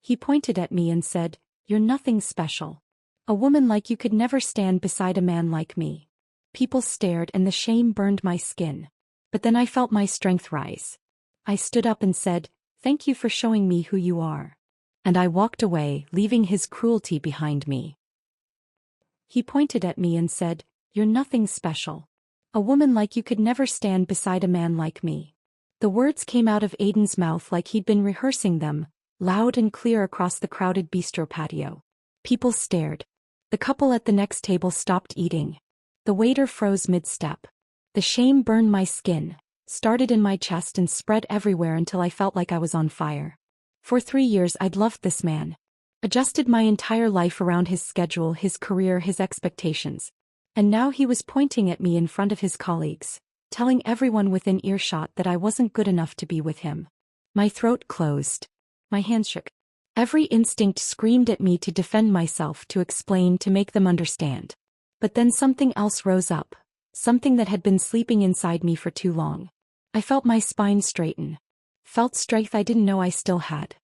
He pointed at me and said, "You're nothing special. A woman like you could never stand beside a man like me." People stared and the shame burned my skin. But then I felt my strength rise. I stood up and said, "Thank you for showing me who you are." And I walked away, leaving his cruelty behind me. He pointed at me and said, "You're nothing special. A woman like you could never stand beside a man like me." The words came out of Aiden's mouth like he'd been rehearsing them, loud and clear across the crowded bistro patio. People stared. The couple at the next table stopped eating. The waiter froze mid-step. The shame burned my skin, started in my chest and spread everywhere until I felt like I was on fire. For 3 years I'd loved this man. Adjusted my entire life around his schedule, his career, his expectations. And now he was pointing at me in front of his colleagues, telling everyone within earshot that I wasn't good enough to be with him. My throat closed. My hands shook. Every instinct screamed at me to defend myself, to explain, to make them understand. But then something else rose up, something that had been sleeping inside me for too long. I felt my spine straighten. Felt strength I didn't know I still had.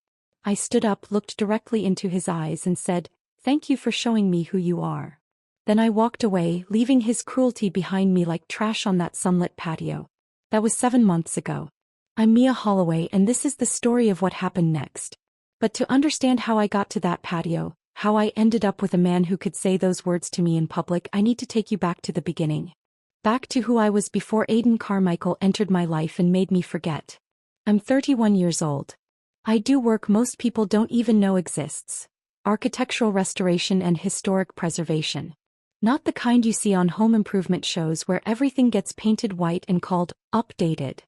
I stood up, looked directly into his eyes and said, "Thank you for showing me who you are." Then I walked away, leaving his cruelty behind me like trash on that sunlit patio. That was 7 months ago. I'm Mia Holloway and this is the story of what happened next. But to understand how I got to that patio, how I ended up with a man who could say those words to me in public, I need to take you back to the beginning. Back to who I was before Aiden Carmichael entered my life and made me forget. I'm 31 years old. I do work most people don't even know exists. Architectural restoration and historic preservation. Not the kind you see on home improvement shows where everything gets painted white and called updated.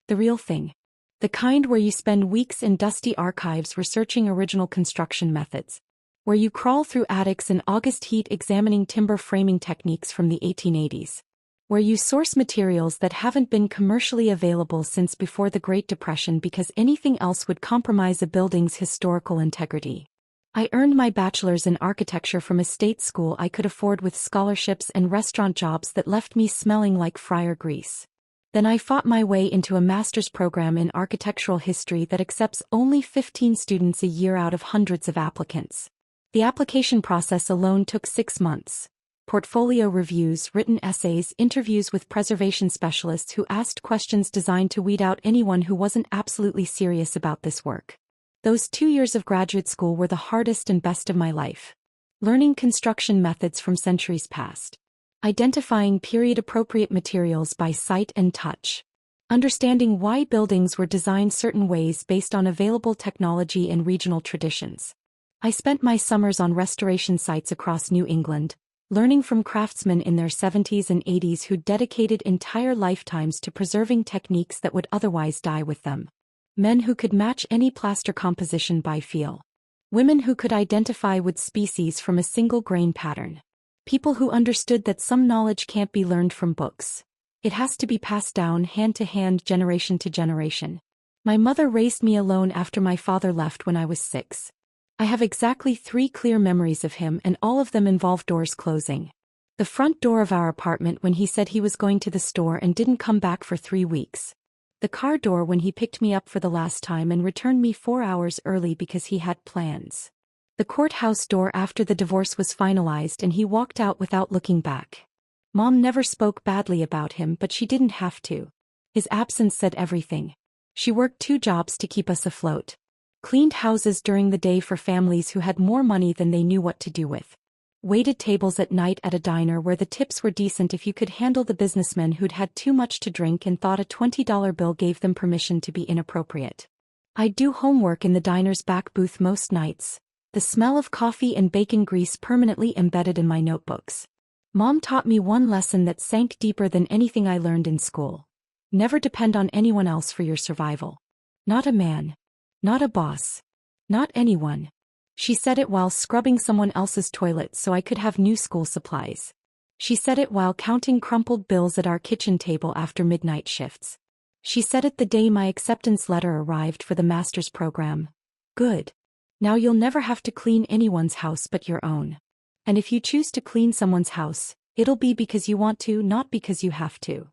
The real thing. The kind where you spend weeks in dusty archives researching original construction methods. Where you crawl through attics in August heat examining timber framing techniques from the 1880s. Where you source materials that haven't been commercially available since before the Great Depression because anything else would compromise a building's historical integrity. I earned my bachelor's in architecture from a state school I could afford with scholarships and restaurant jobs that left me smelling like fryer grease. Then I fought my way into a master's program in architectural history that accepts only 15 students a year out of hundreds of applicants. The application process alone took 6 months. Portfolio reviews, written essays, interviews with preservation specialists who asked questions designed to weed out anyone who wasn't absolutely serious about this work. Those 2 years of graduate school were the hardest and best of my life. Learning construction methods from centuries past. Identifying period-appropriate materials by sight and touch. Understanding why buildings were designed certain ways based on available technology and regional traditions. I spent my summers on restoration sites across New England, learning from craftsmen in their 70s and 80s who dedicated entire lifetimes to preserving techniques that would otherwise die with them. Men who could match any plaster composition by feel. Women who could identify wood species from a single grain pattern. People who understood that some knowledge can't be learned from books. It has to be passed down hand to hand, generation to generation. My mother raised me alone after my father left when I was 6. I have exactly 3 clear memories of him and all of them involve doors closing. The front door of our apartment when he said he was going to the store and didn't come back for 3 weeks. The car door when he picked me up for the last time and returned me 4 hours early because he had plans. The courthouse door after the divorce was finalized and he walked out without looking back. Mom never spoke badly about him, but she didn't have to. His absence said everything. She worked 2 jobs to keep us afloat. Cleaned houses during the day for families who had more money than they knew what to do with. Waited tables at night at a diner where the tips were decent if you could handle the businessmen who'd had too much to drink and thought a $20 bill gave them permission to be inappropriate. I'd do homework in the diner's back booth most nights. The smell of coffee and bacon grease permanently embedded in my notebooks. Mom taught me one lesson that sank deeper than anything I learned in school. Never depend on anyone else for your survival. Not a man. Not a boss. Not anyone. She said it while scrubbing someone else's toilet so I could have new school supplies. She said it while counting crumpled bills at our kitchen table after midnight shifts. She said it the day my acceptance letter arrived for the master's program. Good. Now you'll never have to clean anyone's house but your own. And if you choose to clean someone's house, it'll be because you want to, not because you have to.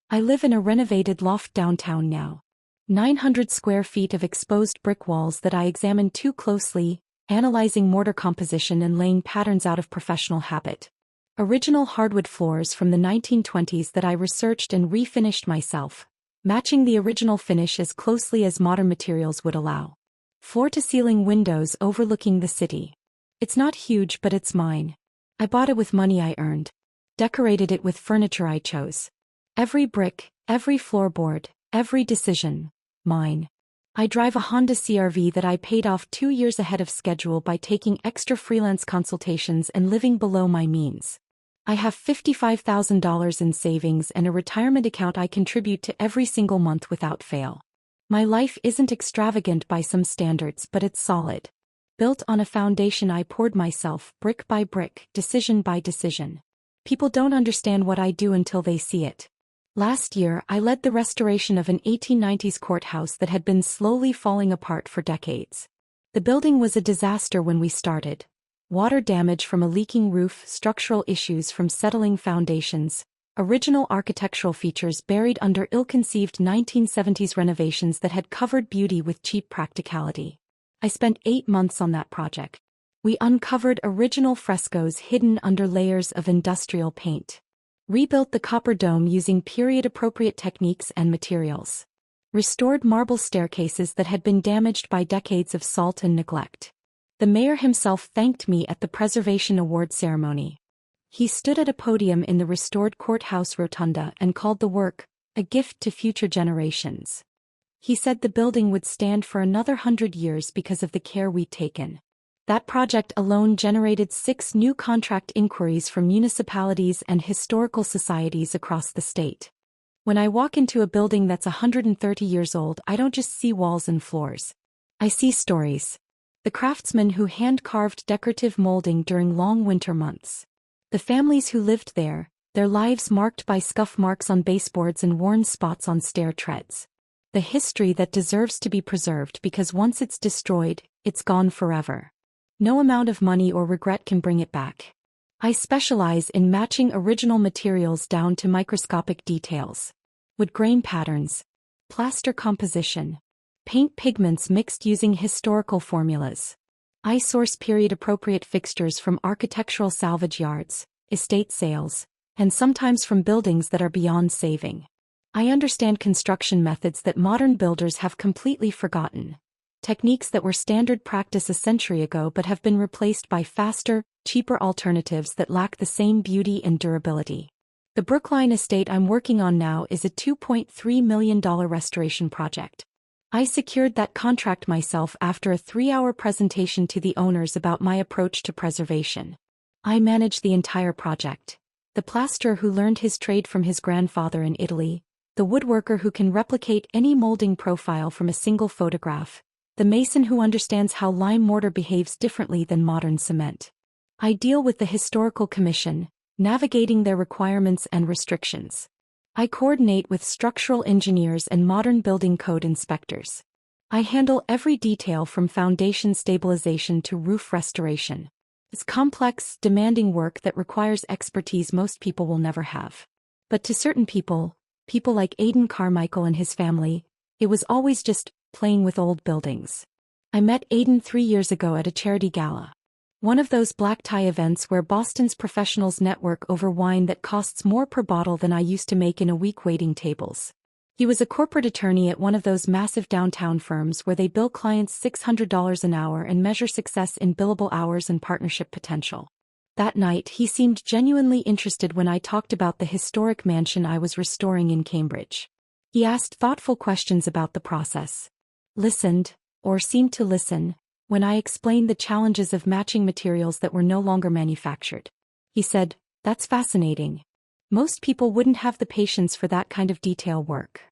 I live in a renovated loft downtown now. 900 square feet of exposed brick walls that I examined too closely, analyzing mortar composition and laying patterns out of professional habit. Original hardwood floors from the 1920s that I researched and refinished myself, matching the original finish as closely as modern materials would allow. Floor-to-ceiling windows overlooking the city. It's not huge, but it's mine. I bought it with money I earned. Decorated it with furniture I chose. Every brick, every floorboard, every decision, mine. I drive a Honda CR-V that I paid off 2 years ahead of schedule by taking extra freelance consultations and living below my means. I have $55,000 in savings and a retirement account I contribute to every single month without fail. My life isn't extravagant by some standards, but it's solid. Built on a foundation I poured myself, brick by brick, decision by decision. People don't understand what I do until they see it. Last year, I led the restoration of an 1890s courthouse that had been slowly falling apart for decades. The building was a disaster when we started. Water damage from a leaking roof, structural issues from settling foundations, original architectural features buried under ill-conceived 1970s renovations that had covered beauty with cheap practicality. I spent 8 months on that project. We uncovered original frescoes hidden under layers of industrial paint. Rebuilt the copper dome using period-appropriate techniques and materials. Restored marble staircases that had been damaged by decades of salt and neglect. The mayor himself thanked me at the Preservation Award ceremony. He stood at a podium in the restored courthouse rotunda and called the work a gift to future generations. He said the building would stand for another 100 years because of the care we'd taken. That project alone generated 6 new contract inquiries from municipalities and historical societies across the state. When I walk into a building that's 130 years old, I don't just see walls and floors. I see stories. The craftsmen who hand-carved decorative molding during long winter months. The families who lived there, their lives marked by scuff marks on baseboards and worn spots on stair treads. The history that deserves to be preserved because once it's destroyed, it's gone forever. No amount of money or regret can bring it back. I specialize in matching original materials down to microscopic details. Wood grain patterns, plaster composition, paint pigments mixed using historical formulas. I source period-appropriate fixtures from architectural salvage yards, estate sales, and sometimes from buildings that are beyond saving. I understand construction methods that modern builders have completely forgotten. Techniques that were standard practice a century ago but have been replaced by faster, cheaper alternatives that lack the same beauty and durability. The Brookline estate I'm working on now is a $2.3 million restoration project. I secured that contract myself after a 3-hour presentation to the owners about my approach to preservation. I manage the entire project. The plasterer who learned his trade from his grandfather in Italy, the woodworker who can replicate any molding profile from a single photograph, the mason who understands how lime mortar behaves differently than modern cement. I deal with the historical commission, navigating their requirements and restrictions. I coordinate with structural engineers and modern building code inspectors. I handle every detail from foundation stabilization to roof restoration. It's complex, demanding work that requires expertise most people will never have. But to certain people like Aidan Carmichael and his family, it was always just playing with old buildings. I met Aidan 3 years ago at a charity gala. One of those black tie events where Boston's professionals network over wine that costs more per bottle than I used to make in a week waiting tables. He was a corporate attorney at one of those massive downtown firms where they bill clients $600 an hour and measure success in billable hours and partnership potential. That night, he seemed genuinely interested when I talked about the historic mansion I was restoring in Cambridge. He asked thoughtful questions about the process. Listened, or seemed to listen, when I explained the challenges of matching materials that were no longer manufactured. He said, "That's fascinating. Most people wouldn't have the patience for that kind of detail work."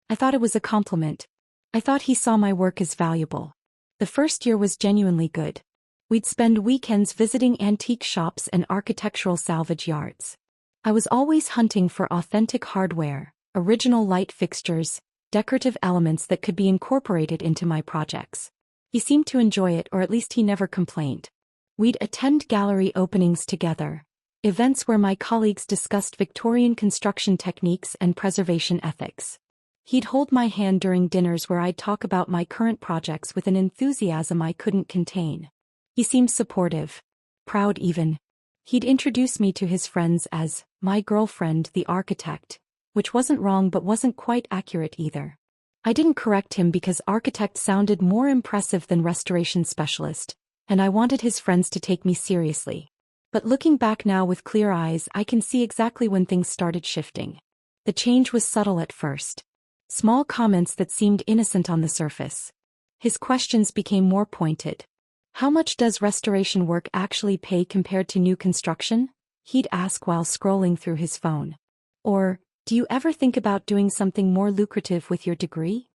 I thought it was a compliment. I thought he saw my work as valuable. The first year was genuinely good. We'd spend weekends visiting antique shops and architectural salvage yards. I was always hunting for authentic hardware, original light fixtures, decorative elements that could be incorporated into my projects. He seemed to enjoy it, or at least he never complained. We'd attend gallery openings together, events where my colleagues discussed Victorian construction techniques and preservation ethics. He'd hold my hand during dinners where I'd talk about my current projects with an enthusiasm I couldn't contain. He seemed supportive. Proud even. He'd introduce me to his friends as my girlfriend, the architect, which wasn't wrong but wasn't quite accurate either. I didn't correct him because architect sounded more impressive than restoration specialist, and I wanted his friends to take me seriously. But looking back now with clear eyes, I can see exactly when things started shifting. The change was subtle at first. Small comments that seemed innocent on the surface. His questions became more pointed. How much does restoration work actually pay compared to new construction? He'd ask while scrolling through his phone. Or, do you ever think about doing something more lucrative with your degree?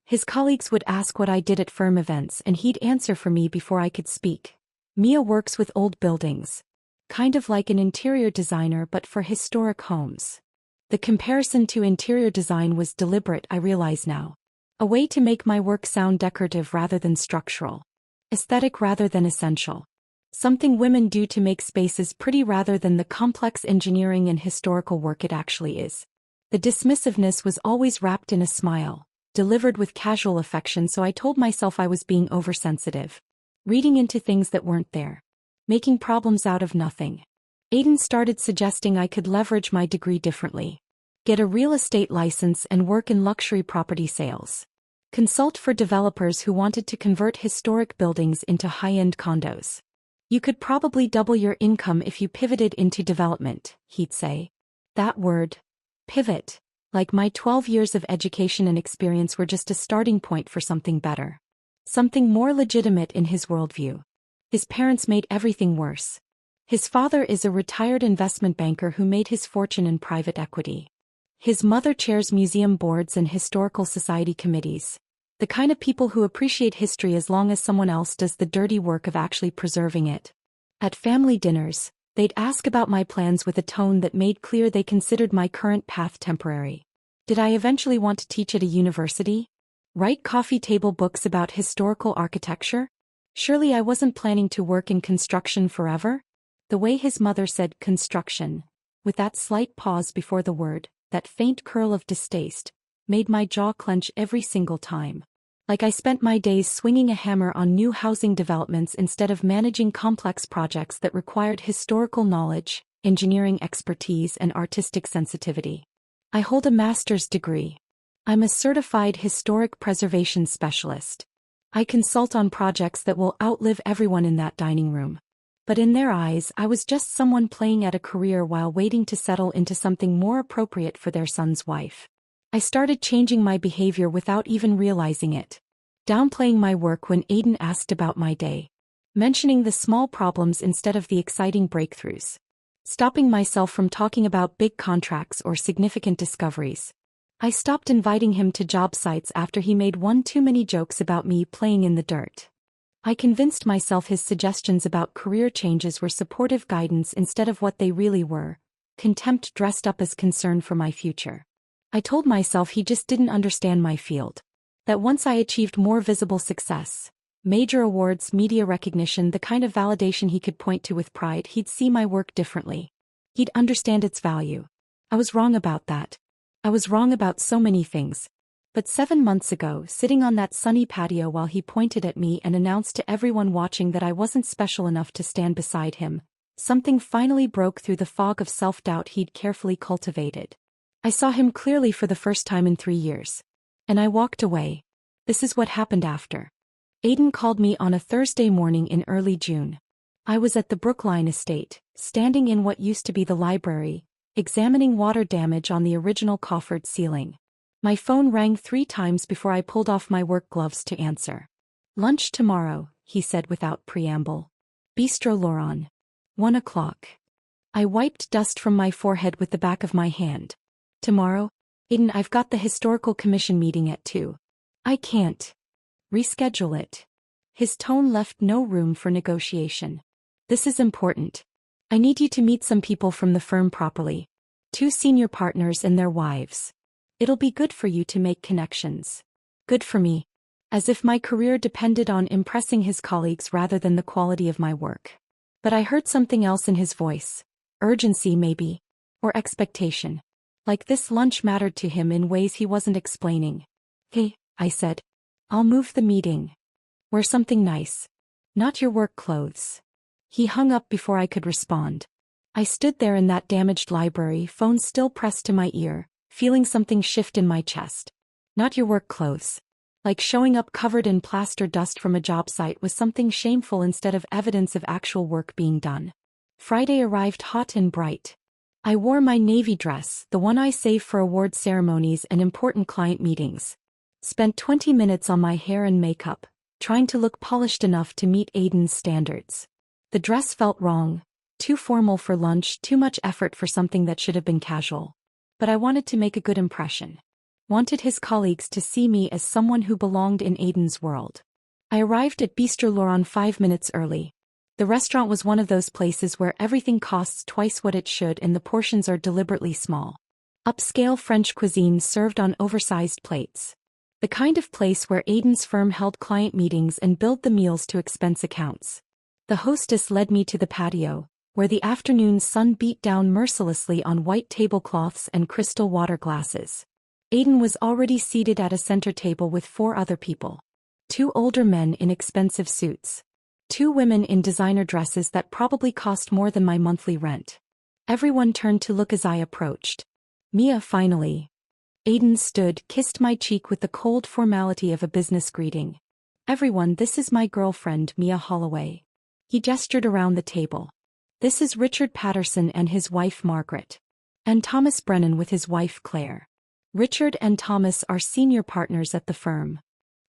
His colleagues would ask what I did at firm events and he'd answer for me before I could speak. Mia works with old buildings. Kind of like an interior designer but for historic homes. The comparison to interior design was deliberate, I realize now. A way to make my work sound decorative rather than structural. Aesthetic rather than essential. Something women do to make spaces pretty rather than the complex engineering and historical work it actually is. The dismissiveness was always wrapped in a smile, delivered with casual affection, so I told myself I was being oversensitive. Reading into things that weren't there. Making problems out of nothing. Aiden started suggesting I could leverage my degree differently. Get a real estate license and work in luxury property sales. Consult for developers who wanted to convert historic buildings into high-end condos. You could probably double your income if you pivoted into development, he'd say. That word, pivot, like my 12 years of education and experience were just a starting point for something better. Something more legitimate in his worldview. His parents made everything worse. His father is a retired investment banker who made his fortune in private equity. His mother chairs museum boards and historical society committees. The kind of people who appreciate history as long as someone else does the dirty work of actually preserving it. At family dinners, they'd ask about my plans with a tone that made clear they considered my current path temporary. Did I eventually want to teach at a university? Write coffee table books about historical architecture? Surely I wasn't planning to work in construction forever? The way his mother said construction, with that slight pause before the word, that faint curl of distaste, made my jaw clench every single time. Like I spent my days swinging a hammer on new housing developments instead of managing complex projects that required historical knowledge, engineering expertise, and artistic sensitivity. I hold a master's degree. I'm a certified historic preservation specialist. I consult on projects that will outlive everyone in that dining room. But in their eyes, I was just someone playing at a career while waiting to settle into something more appropriate for their son's wife. I started changing my behavior without even realizing it. Downplaying my work when Aiden asked about my day. Mentioning the small problems instead of the exciting breakthroughs. Stopping myself from talking about big contracts or significant discoveries. I stopped inviting him to job sites after he made one too many jokes about me playing in the dirt. I convinced myself his suggestions about career changes were supportive guidance instead of what they really were, contempt dressed up as concern for my future. I told myself he just didn't understand my field. That once I achieved more visible success, major awards, media recognition, the kind of validation he could point to with pride, he'd see my work differently. He'd understand its value. I was wrong about that. I was wrong about so many things. But 7 months ago, sitting on that sunny patio while he pointed at me and announced to everyone watching that I wasn't special enough to stand beside him, something finally broke through the fog of self-doubt he'd carefully cultivated. I saw him clearly for the first time in 3 years. And I walked away. This is what happened after. Aiden called me on a Thursday morning in early June. I was at the Brookline estate, standing in what used to be the library, examining water damage on the original coffered ceiling. My phone rang 3 times before I pulled off my work gloves to answer. Lunch tomorrow, he said without preamble. Bistro Laurent. 1 o'clock. I wiped dust from my forehead with the back of my hand. Tomorrow? Aiden, I've got the historical commission meeting at 2. I can't. Reschedule it. His tone left no room for negotiation. This is important. I need you to meet some people from the firm properly. 2 senior partners and their wives. It'll be good for you to make connections. Good for me. As if my career depended on impressing his colleagues rather than the quality of my work. But I heard something else in his voice. Urgency maybe. Or expectation. Like this lunch mattered to him in ways he wasn't explaining. "Hey," I said. "I'll move the meeting. Wear something nice. Not your work clothes." He hung up before I could respond. I stood there in that damaged library, phone still pressed to my ear, feeling something shift in my chest. Not your work clothes. Like showing up covered in plaster dust from a job site was something shameful instead of evidence of actual work being done. Friday arrived hot and bright. I wore my navy dress, the one I save for award ceremonies and important client meetings. Spent 20 minutes on my hair and makeup, trying to look polished enough to meet Aiden's standards. The dress felt wrong, too formal for lunch, too much effort for something that should have been casual. But I wanted to make a good impression. Wanted his colleagues to see me as someone who belonged in Aiden's world. I arrived at Bistro Laurent 5 minutes early. The restaurant was one of those places where everything costs twice what it should and the portions are deliberately small. Upscale French cuisine served on oversized plates. The kind of place where Aiden's firm held client meetings and billed the meals to expense accounts. The hostess led me to the patio, where the afternoon sun beat down mercilessly on white tablecloths and crystal water glasses. Aiden was already seated at a center table with 4 other people. 2 older men in expensive suits. 2 women in designer dresses that probably cost more than my monthly rent. Everyone turned to look as I approached. Mia, finally. Aiden stood, kissed my cheek with the cold formality of a business greeting. "Everyone, this is my girlfriend, Mia Holloway." He gestured around the table. "This is Richard Patterson and his wife Margaret. And Thomas Brennan with his wife Claire. Richard and Thomas are senior partners at the firm."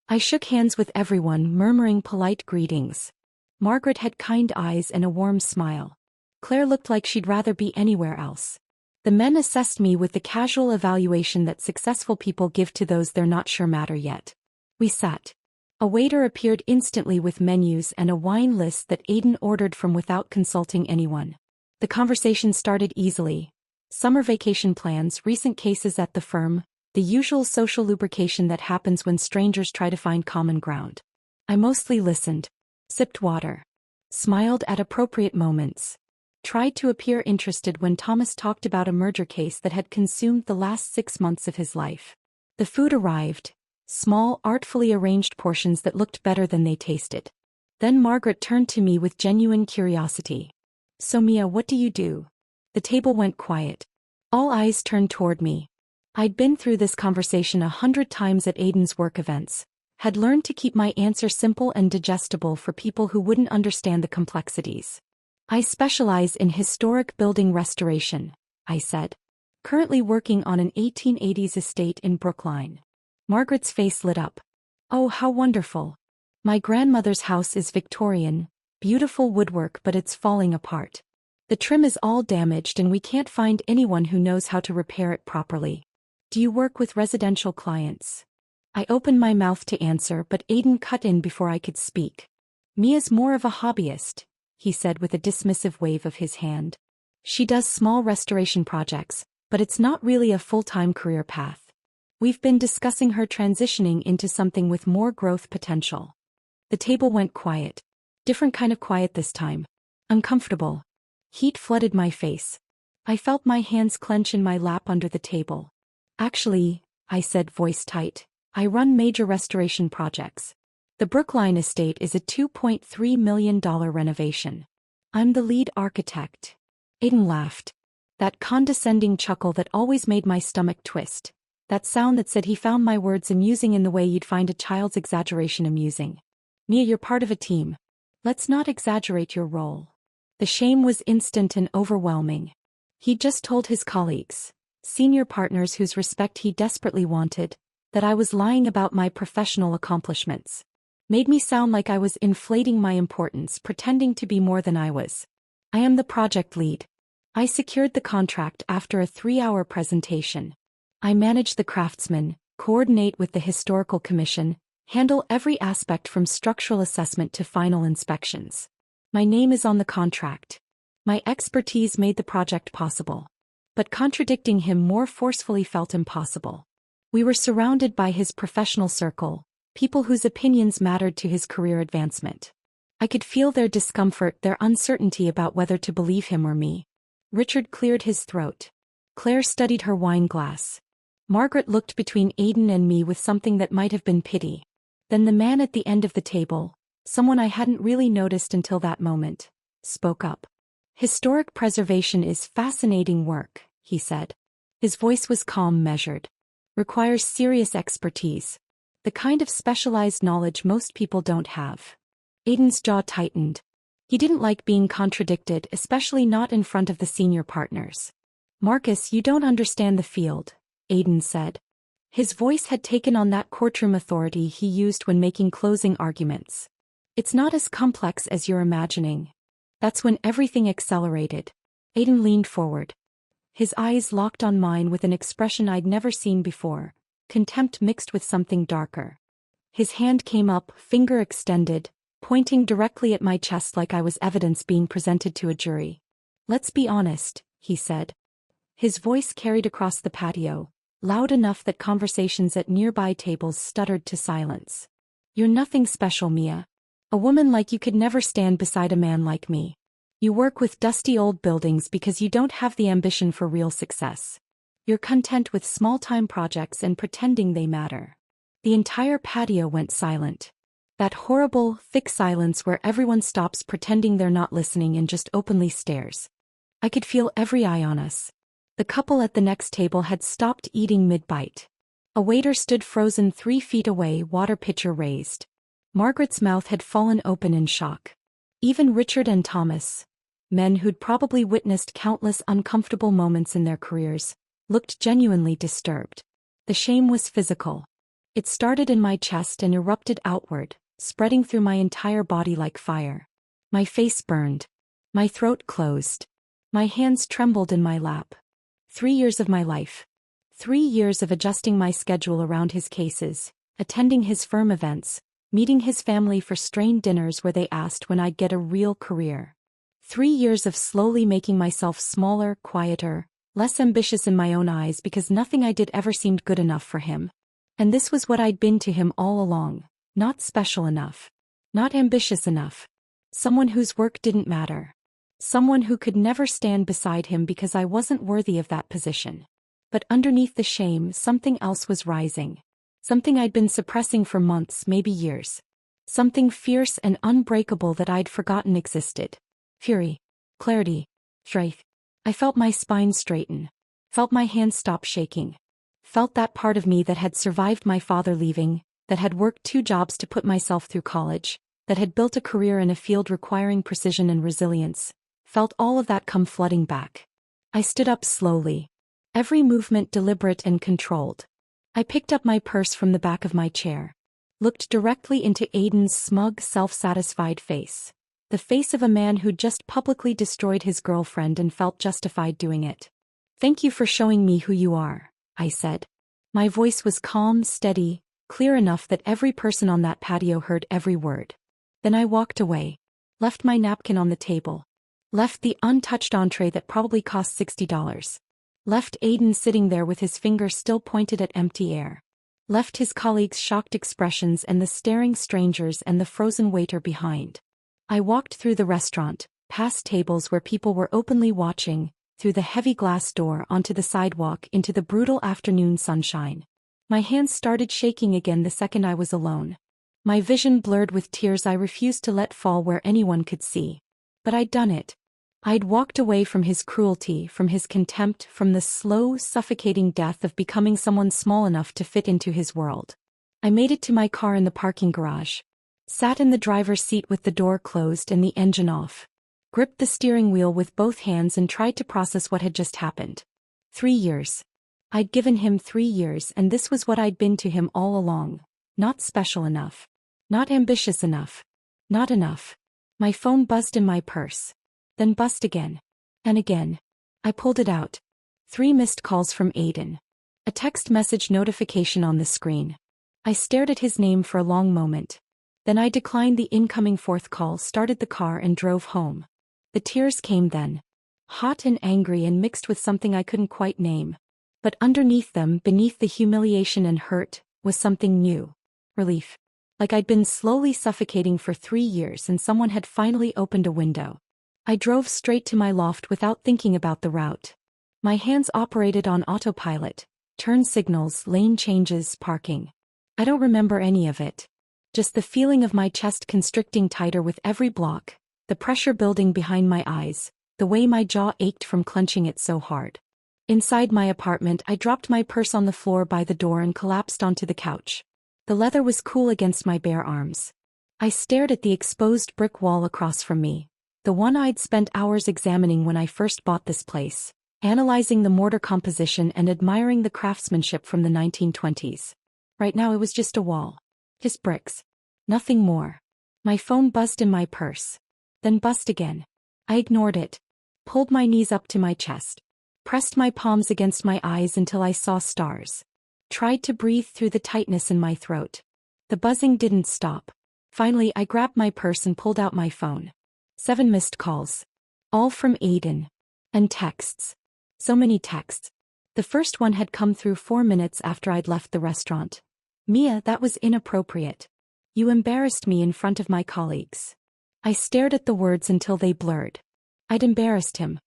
I shook hands with everyone, murmuring polite greetings. Margaret had kind eyes and a warm smile. Claire looked like she'd rather be anywhere else. The men assessed me with the casual evaluation that successful people give to those they're not sure matter yet. We sat. A waiter appeared instantly with menus and a wine list that Aiden ordered from without consulting anyone. The conversation started easily. Summer vacation plans, recent cases at the firm, the usual social lubrication that happens when strangers try to find common ground. I mostly listened. Sipped water. Smiled at appropriate moments. Tried to appear interested when Thomas talked about a murder case that had consumed the last 6 months of his life. The food arrived. Small, artfully arranged portions that looked better than they tasted. Then Margaret turned to me with genuine curiosity. "So Mia, what do you do?" The table went quiet. All eyes turned toward me. I'd been through this conversation 100 times at Aiden's work events. Had learned to keep my answer simple and digestible for people who wouldn't understand the complexities. "I specialize in historic building restoration," I said. "Currently working on an 1880s estate in Brookline." Margaret's face lit up. "Oh, how wonderful. My grandmother's house is Victorian, beautiful woodwork, but it's falling apart. The trim is all damaged and we can't find anyone who knows how to repair it properly. Do you work with residential clients?" I opened my mouth to answer, but Aiden cut in before I could speak. "Mia's more of a hobbyist," he said with a dismissive wave of his hand. "She does small restoration projects, but it's not really a full-time career path. We've been discussing her transitioning into something with more growth potential." The table went quiet. Different kind of quiet this time. Uncomfortable. Heat flooded my face. I felt my hands clench in my lap under the table. "Actually," I said, voice tight, "I run major restoration projects. The Brookline estate is a $2.3 million renovation. I'm the lead architect." Aiden laughed. That condescending chuckle that always made my stomach twist. That sound that said he found my words amusing in the way you'd find a child's exaggeration amusing. "Mia, you're part of a team. Let's not exaggerate your role." The shame was instant and overwhelming. He'd just told his colleagues, senior partners whose respect he desperately wanted, that I was lying about my professional accomplishments. Made me sound like I was inflating my importance, pretending to be more than I was. "I am the project lead. I secured the contract after a 3-hour presentation. I manage the craftsmen, coordinate with the historical commission, handle every aspect from structural assessment to final inspections. My name is on the contract. My expertise made the project possible." But contradicting him more forcefully felt impossible. We were surrounded by his professional circle, people whose opinions mattered to his career advancement. I could feel their discomfort, their uncertainty about whether to believe him or me. Richard cleared his throat. Claire studied her wine glass. Margaret looked between Aidan and me with something that might have been pity. Then the man at the end of the table, someone I hadn't really noticed until that moment, spoke up. Historic preservation is fascinating work, he said. His voice was calm, measured. Requires serious expertise. The kind of specialized knowledge most people don't have. Aidan's jaw tightened. He didn't like being contradicted, especially not in front of the senior partners. Marcus, you don't understand the field, Aidan said. His voice had taken on that courtroom authority he used when making closing arguments. It's not as complex as you're imagining. That's when everything accelerated. Aidan leaned forward. His eyes locked on mine with an expression I'd never seen before, contempt mixed with something darker. His hand came up, finger extended, pointing directly at my chest like I was evidence being presented to a jury. Let's be honest, he said. His voice carried across the patio, loud enough that conversations at nearby tables stuttered to silence. You're nothing special, Mia. A woman like you could never stand beside a man like me. You work with dusty old buildings because you don't have the ambition for real success. You're content with small-time projects and pretending they matter. The entire patio went silent. That horrible, thick silence where everyone stops pretending they're not listening and just openly stares. I could feel every eye on us. The couple at the next table had stopped eating mid-bite. A waiter stood frozen 3 feet away, water pitcher raised. Margaret's mouth had fallen open in shock. Even Richard and Thomas, men who'd probably witnessed countless uncomfortable moments in their careers, looked genuinely disturbed. The shame was physical. It started in my chest and erupted outward, spreading through my entire body like fire. My face burned. My throat closed. My hands trembled in my lap. 3 years of my life. 3 years of adjusting my schedule around his cases, attending his firm events, meeting his family for strained dinners where they asked when I'd get a real career. 3 years of slowly making myself smaller, quieter, less ambitious in my own eyes because nothing I did ever seemed good enough for him. And this was what I'd been to him all along. Not special enough. Not ambitious enough. Someone whose work didn't matter. Someone who could never stand beside him because I wasn't worthy of that position. But underneath the shame, something else was rising. Something I'd been suppressing for months, maybe years. Something fierce and unbreakable that I'd forgotten existed. Fury. Clarity. Strength. I felt my spine straighten. Felt my hands stop shaking. Felt that part of me that had survived my father leaving, that had worked 2 jobs to put myself through college, that had built a career in a field requiring precision and resilience. Felt all of that come flooding back. I stood up slowly. Every movement deliberate and controlled. I picked up my purse from the back of my chair. Looked directly into Aidan's smug, self-satisfied face. The face of a man who'd just publicly destroyed his girlfriend and felt justified doing it. Thank you for showing me who you are, I said. My voice was calm, steady, clear enough that every person on that patio heard every word. Then I walked away. Left my napkin on the table. Left the untouched entree that probably cost $60. Left Aidan sitting there with his finger still pointed at empty air. Left his colleagues' shocked expressions and the staring strangers and the frozen waiter behind. I walked through the restaurant, past tables where people were openly watching, through the heavy glass door onto the sidewalk into the brutal afternoon sunshine. My hands started shaking again the second I was alone. My vision blurred with tears I refused to let fall where anyone could see. But I'd done it. I'd walked away from his cruelty, from his contempt, from the slow, suffocating death of becoming someone small enough to fit into his world. I made it to my car in the parking garage. Sat in the driver's seat with the door closed and the engine off. Gripped the steering wheel with both hands and tried to process what had just happened. 3 years. I'd given him 3 years and this was what I'd been to him all along. Not special enough. Not ambitious enough. Not enough. My phone buzzed in my purse. Then buzzed again. And again. I pulled it out. 3 missed calls from Aidan. A text message notification on the screen. I stared at his name for a long moment. Then I declined the incoming 4th call, started the car and drove home. The tears came then. Hot and angry and mixed with something I couldn't quite name. But underneath them, beneath the humiliation and hurt, was something new. Relief. Like I'd been slowly suffocating for 3 years and someone had finally opened a window. I drove straight to my loft without thinking about the route. My hands operated on autopilot, turn signals, lane changes, parking. I don't remember any of it. Just the feeling of my chest constricting tighter with every block, the pressure building behind my eyes, the way my jaw ached from clenching it so hard. Inside my apartment, I dropped my purse on the floor by the door and collapsed onto the couch. The leather was cool against my bare arms. I stared at the exposed brick wall across from me, the one I'd spent hours examining when I first bought this place, analyzing the mortar composition and admiring the craftsmanship from the 1920s. Right now it was just a wall. Just bricks. Nothing more. My phone buzzed in my purse. Then buzzed again. I ignored it. Pulled my knees up to my chest. Pressed my palms against my eyes until I saw stars. Tried to breathe through the tightness in my throat. The buzzing didn't stop. Finally, I grabbed my purse and pulled out my phone. 7 missed calls. All from Aiden. And texts. So many texts. The first one had come through 4 minutes after I'd left the restaurant. Mia, that was inappropriate. You embarrassed me in front of my colleagues. I stared at the words until they blurred. I'd embarrassed him.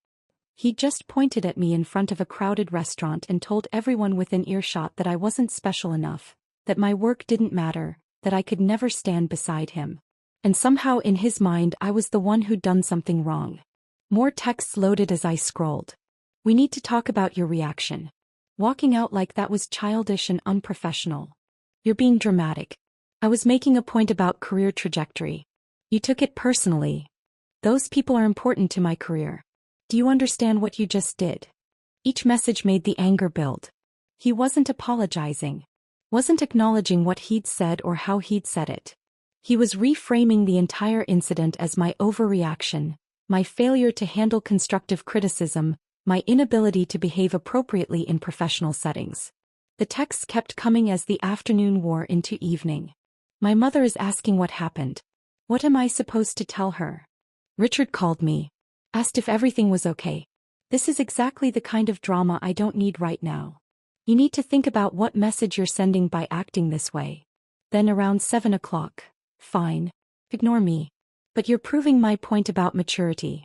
He just pointed at me in front of a crowded restaurant and told everyone within earshot that I wasn't special enough, that my work didn't matter, that I could never stand beside him. And somehow in his mind I was the one who'd done something wrong. More texts loaded as I scrolled. We need to talk about your reaction. Walking out like that was childish and unprofessional. You're being dramatic. I was making a point about career trajectory. You took it personally. Those people are important to my career. Do you understand what you just did? Each message made the anger build. He wasn't apologizing. Wasn't acknowledging what he'd said or how he'd said it. He was reframing the entire incident as my overreaction, my failure to handle constructive criticism, my inability to behave appropriately in professional settings. The texts kept coming as the afternoon wore into evening. My mother is asking what happened. What am I supposed to tell her? Richard called me. Asked if everything was okay. This is exactly the kind of drama I don't need right now. You need to think about what message you're sending by acting this way. Then around 7 o'clock. Fine. Ignore me. But you're proving my point about maturity.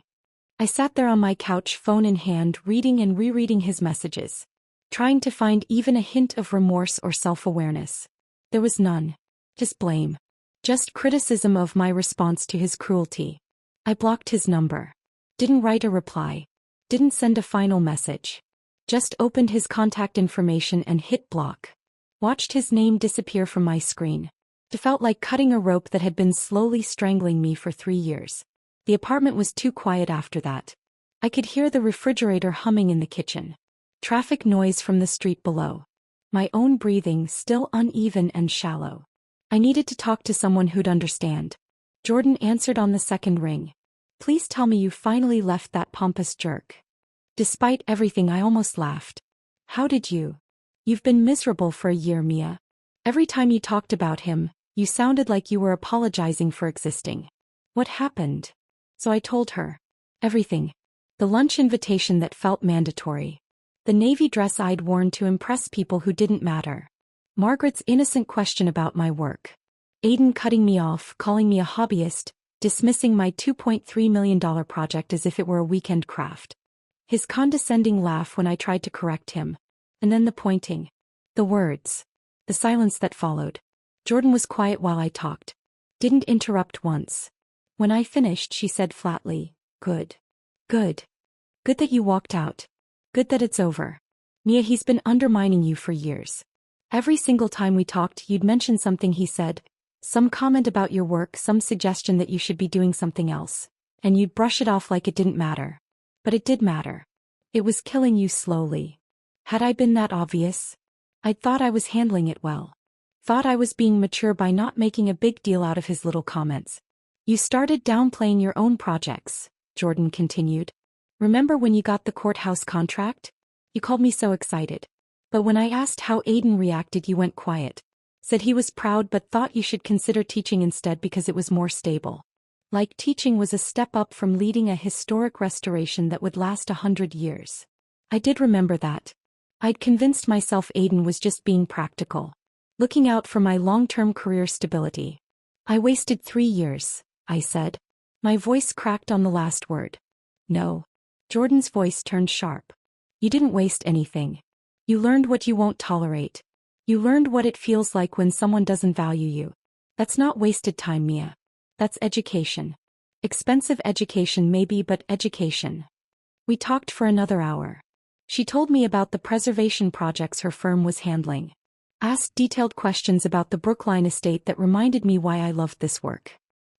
I sat there on my couch, phone in hand, reading and rereading his messages. Trying to find even a hint of remorse or self-awareness. There was none. Just blame. Just criticism of my response to his cruelty. I blocked his number. Didn't write a reply. Didn't send a final message. Just opened his contact information and hit block. Watched his name disappear from my screen. It felt like cutting a rope that had been slowly strangling me for 3 years. The apartment was too quiet after that. I could hear the refrigerator humming in the kitchen. Traffic noise from the street below. My own breathing still uneven and shallow. I needed to talk to someone who'd understand. Jordan answered on the second ring. Please tell me you finally left that pompous jerk. Despite everything, I almost laughed. How did you? You've been miserable for a year, Mia. Every time you talked about him, you sounded like you were apologizing for existing. What happened? So I told her. Everything. The lunch invitation that felt mandatory. The navy dress I'd worn to impress people who didn't matter. Margaret's innocent question about my work. Aiden cutting me off, calling me a hobbyist, dismissing my $2.3 million project as if it were a weekend craft. His condescending laugh when I tried to correct him. And then the pointing. The words. The silence that followed. Jordan was quiet while I talked. Didn't interrupt once. When I finished, she said flatly, Good. Good. Good that you walked out. Good that it's over. Mia, he's been undermining you for years. Every single time we talked, you'd mention something he said. Some comment about your work, some suggestion that you should be doing something else. And you'd brush it off like it didn't matter. But it did matter. It was killing you slowly. Had I been that obvious? I'd thought I was handling it well. Thought I was being mature by not making a big deal out of his little comments. You started downplaying your own projects, Jordan continued. Remember when you got the courthouse contract? You called me so excited. But when I asked how Aiden reacted, you went quiet. Said he was proud but thought you should consider teaching instead because it was more stable. Like teaching was a step up from leading a historic restoration that would last 100 years. I did remember that. I'd convinced myself Aiden was just being practical. Looking out for my long-term career stability. I wasted 3 years, I said. My voice cracked on the last word. No. Jordan's voice turned sharp. You didn't waste anything. You learned what you won't tolerate. You learned what it feels like when someone doesn't value you. That's not wasted time, Mia. That's education. Expensive education maybe, but education. We talked for another hour. She told me about the preservation projects her firm was handling. Asked detailed questions about the Brookline estate that reminded me why I loved this work.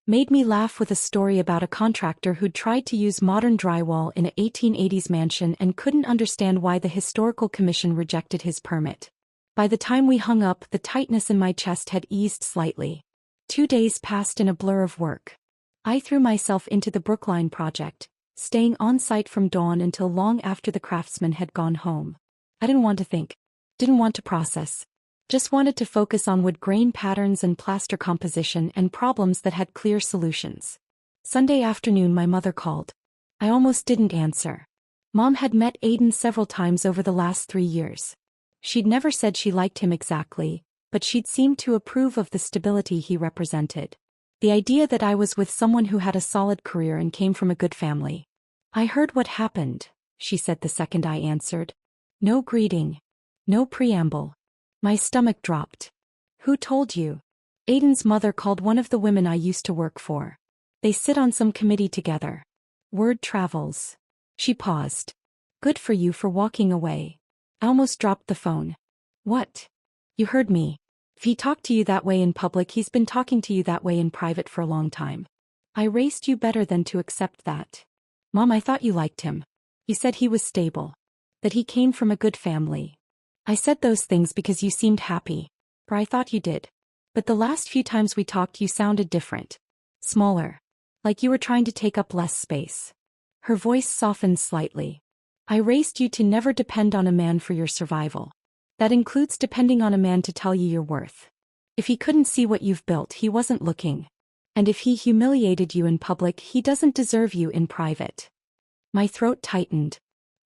Made me laugh with a story about a contractor who'd tried to use modern drywall in a 1880s mansion and couldn't understand why the historical commission rejected his permit. By the time we hung up, the tightness in my chest had eased slightly. 2 days passed in a blur of work. I threw myself into the Brookline project, staying on site from dawn until long after the craftsmen had gone home. I didn't want to think. Didn't want to process. Just wanted to focus on wood grain patterns and plaster composition and problems that had clear solutions. Sunday afternoon my mother called. I almost didn't answer. Mom had met Aiden several times over the last 3 years. She'd never said she liked him exactly, but she'd seemed to approve of the stability he represented. The idea that I was with someone who had a solid career and came from a good family. I heard what happened, she said the second I answered. No greeting. No preamble. My stomach dropped. Who told you? Aiden's mother called one of the women I used to work for. They sit on some committee together. Word travels. She paused. Good for you for walking away. I almost dropped the phone. What? You heard me. If he talked to you that way in public, he's been talking to you that way in private for a long time. I raised you better than to accept that. Mom, I thought you liked him. You said he was stable. That he came from a good family. I said those things because you seemed happy. Or I thought you did. But the last few times we talked you sounded different. Smaller. Like you were trying to take up less space. Her voice softened slightly. I raised you to never depend on a man for your survival. That includes depending on a man to tell you your worth. If he couldn't see what you've built, he wasn't looking. And if he humiliated you in public, he doesn't deserve you in private. My throat tightened.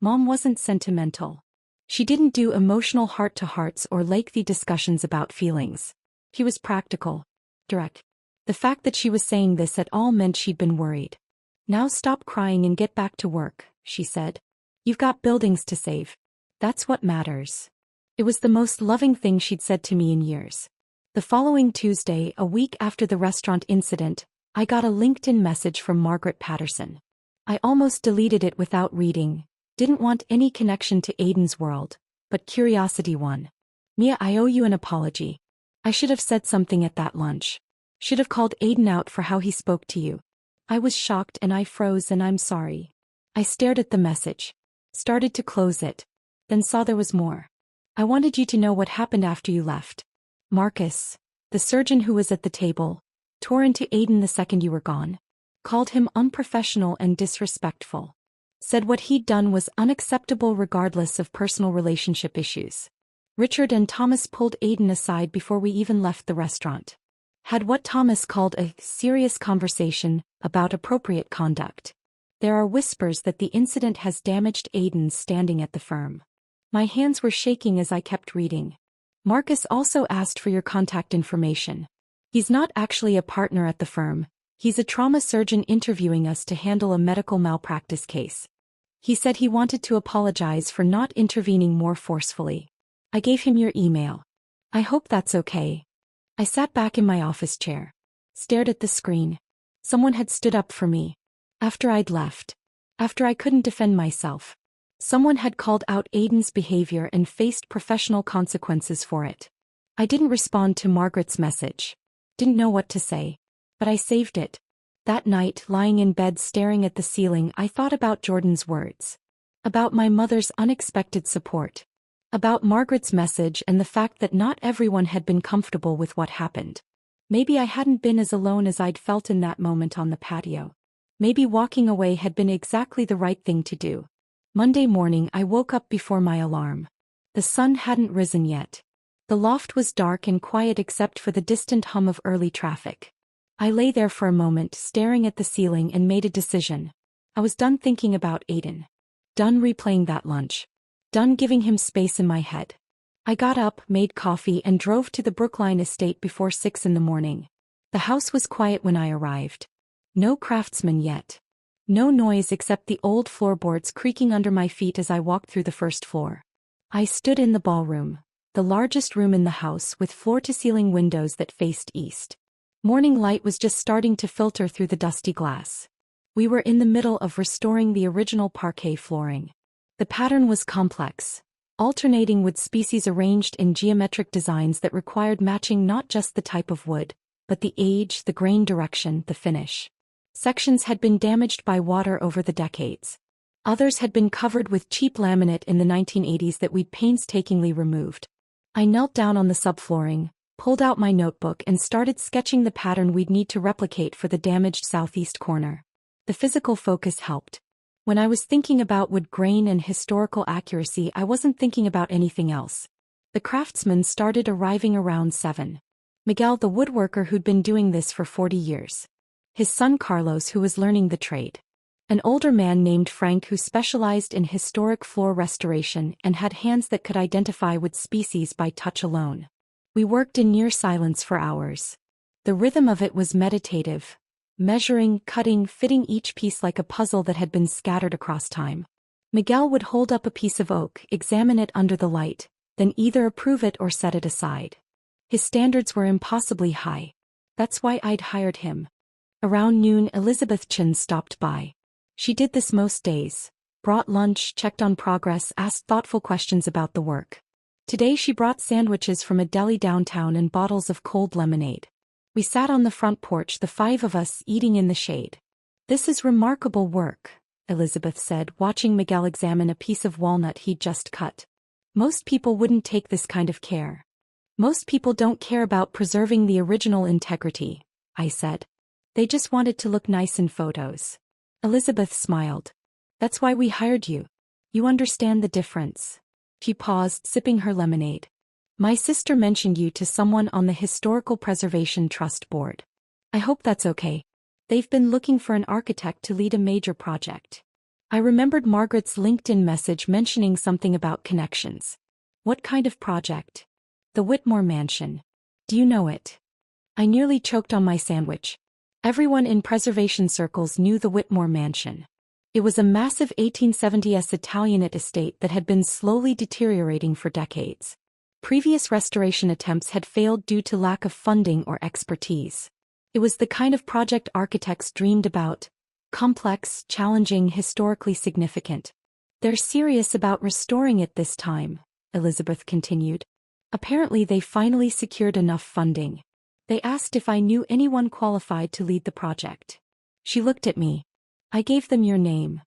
Mom wasn't sentimental. She didn't do emotional heart-to-hearts or lengthy discussions about feelings. She was practical. Direct. The fact that she was saying this at all meant she'd been worried. Now stop crying and get back to work, she said. You've got buildings to save. That's what matters. It was the most loving thing she'd said to me in years. The following Tuesday, a week after the restaurant incident, I got a LinkedIn message from Margaret Patterson. I almost deleted it without reading. Didn't want any connection to Aiden's world, but curiosity won. Mia, I owe you an apology. I should have said something at that lunch. Should have called Aiden out for how he spoke to you. I was shocked and I froze and I'm sorry. I stared at the message. Started to close it. Then saw there was more. I wanted you to know what happened after you left. Marcus, the surgeon who was at the table, tore into Aiden the second you were gone. Called him unprofessional and disrespectful. Said what he'd done was unacceptable regardless of personal relationship issues. Richard and Thomas pulled Aiden aside before we even left the restaurant. Had what Thomas called a serious conversation about appropriate conduct. There are whispers that the incident has damaged Aiden's standing at the firm. My hands were shaking as I kept reading. Marcus also asked for your contact information. He's not actually a partner at the firm. He's a trauma surgeon interviewing us to handle a medical malpractice case. He said he wanted to apologize for not intervening more forcefully. I gave him your email. I hope that's okay. I sat back in my office chair. Stared at the screen. Someone had stood up for me. After I'd left. After I couldn't defend myself. Someone had called out Aiden's behavior and faced professional consequences for it. I didn't respond to Margaret's message. Didn't know what to say. But I saved it. That night, lying in bed staring at the ceiling, I thought about Jordan's words. About my mother's unexpected support. About Margaret's message and the fact that not everyone had been comfortable with what happened. Maybe I hadn't been as alone as I'd felt in that moment on the patio. Maybe walking away had been exactly the right thing to do. Monday morning I woke up before my alarm. The sun hadn't risen yet. The loft was dark and quiet except for the distant hum of early traffic. I lay there for a moment staring at the ceiling and made a decision. I was done thinking about Aiden. Done replaying that lunch. Done giving him space in my head. I got up, made coffee and drove to the Brookline estate before 6 in the morning. The house was quiet when I arrived. No craftsmen yet. No noise except the old floorboards creaking under my feet as I walked through the first floor. I stood in the ballroom, the largest room in the house with floor-to-ceiling windows that faced east. Morning light was just starting to filter through the dusty glass. We were in the middle of restoring the original parquet flooring. The pattern was complex, alternating wood species arranged in geometric designs that required matching not just the type of wood, but the age, the grain direction, the finish. Sections had been damaged by water over the decades. Others had been covered with cheap laminate in the 1980s that we'd painstakingly removed. I knelt down on the subflooring, pulled out my notebook and started sketching the pattern we'd need to replicate for the damaged southeast corner. The physical focus helped. When I was thinking about wood grain and historical accuracy, I wasn't thinking about anything else. The craftsmen started arriving around 7. Miguel, the woodworker who'd been doing this for 40 years. His son Carlos, who was learning the trade. An older man named Frank who specialized in historic floor restoration and had hands that could identify wood species by touch alone. We worked in near silence for hours. The rhythm of it was meditative, measuring, cutting, fitting each piece like a puzzle that had been scattered across time. Miguel would hold up a piece of oak, examine it under the light, then either approve it or set it aside. His standards were impossibly high. That's why I'd hired him. Around noon, Elizabeth Chin stopped by. She did this most days. Brought lunch, checked on progress, asked thoughtful questions about the work. Today she brought sandwiches from a deli downtown and bottles of cold lemonade. We sat on the front porch, the 5 of us, eating in the shade. This is remarkable work, Elizabeth said, watching Miguel examine a piece of walnut he'd just cut. Most people wouldn't take this kind of care. Most people don't care about preserving the original integrity, I said. They just want it to look nice in photos. Elizabeth smiled. That's why we hired you. You understand the difference. She paused, sipping her lemonade. My sister mentioned you to someone on the Historical Preservation Trust board. I hope that's okay. They've been looking for an architect to lead a major project. I remembered Margaret's LinkedIn message mentioning something about connections. What kind of project? The Whitmore Mansion. Do you know it? I nearly choked on my sandwich. Everyone in preservation circles knew the Whitmore Mansion. It was a massive 1870s Italianate estate that had been slowly deteriorating for decades. Previous restoration attempts had failed due to lack of funding or expertise. It was the kind of project architects dreamed about. Complex, challenging, historically significant. They're serious about restoring it this time, Elizabeth continued. Apparently they finally secured enough funding. They asked if I knew anyone qualified to lead the project. She looked at me. I gave them your name.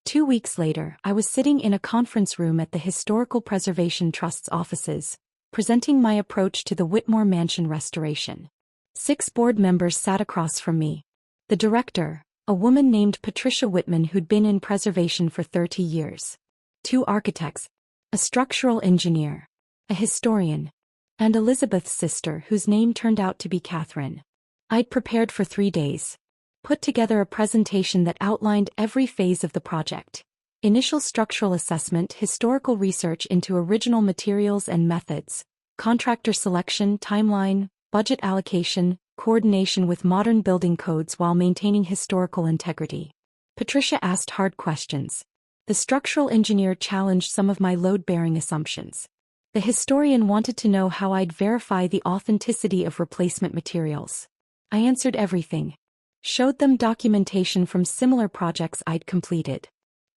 2 weeks later, I was sitting in a conference room at the Historical Preservation Trust's offices, presenting my approach to the Whitmore Mansion restoration. 6 board members sat across from me. The director, a woman named Patricia Whitman who'd been in preservation for 30 years. 2 architects, a structural engineer, a historian, and Elizabeth's sister whose name turned out to be Catherine. I'd prepared for 3 days. Put together a presentation that outlined every phase of the project. Initial structural assessment, historical research into original materials and methods, contractor selection, timeline, budget allocation, coordination with modern building codes while maintaining historical integrity. Patricia asked hard questions. The structural engineer challenged some of my load-bearing assumptions. The historian wanted to know how I'd verify the authenticity of replacement materials. I answered everything. Showed them documentation from similar projects I'd completed.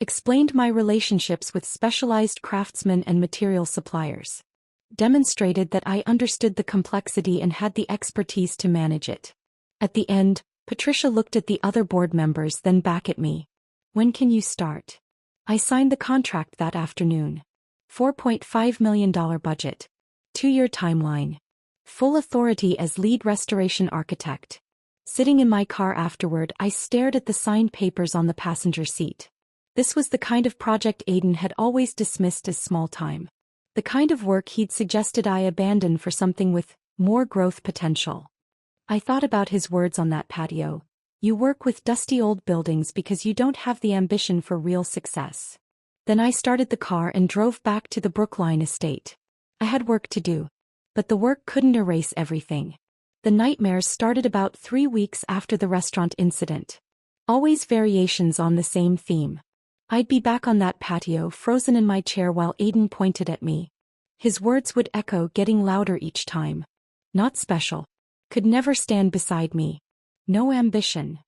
Explained my relationships with specialized craftsmen and material suppliers. Demonstrated that I understood the complexity and had the expertise to manage it. At the end, Patricia looked at the other board members, then back at me. When can you start? I signed the contract that afternoon. $4.5 million budget. 2-year timeline. Full authority as lead restoration architect. Sitting in my car afterward, I stared at the signed papers on the passenger seat. This was the kind of project Aidan had always dismissed as small time. The kind of work he'd suggested I abandon for something with more growth potential. I thought about his words on that patio. You work with dusty old buildings because you don't have the ambition for real success. Then I started the car and drove back to the Brookline estate. I had work to do. But the work couldn't erase everything. The nightmares started about 3 weeks after the restaurant incident. Always variations on the same theme. I'd be back on that patio, frozen in my chair while Aiden pointed at me. His words would echo, getting louder each time. Not special. Could never stand beside me. No ambition.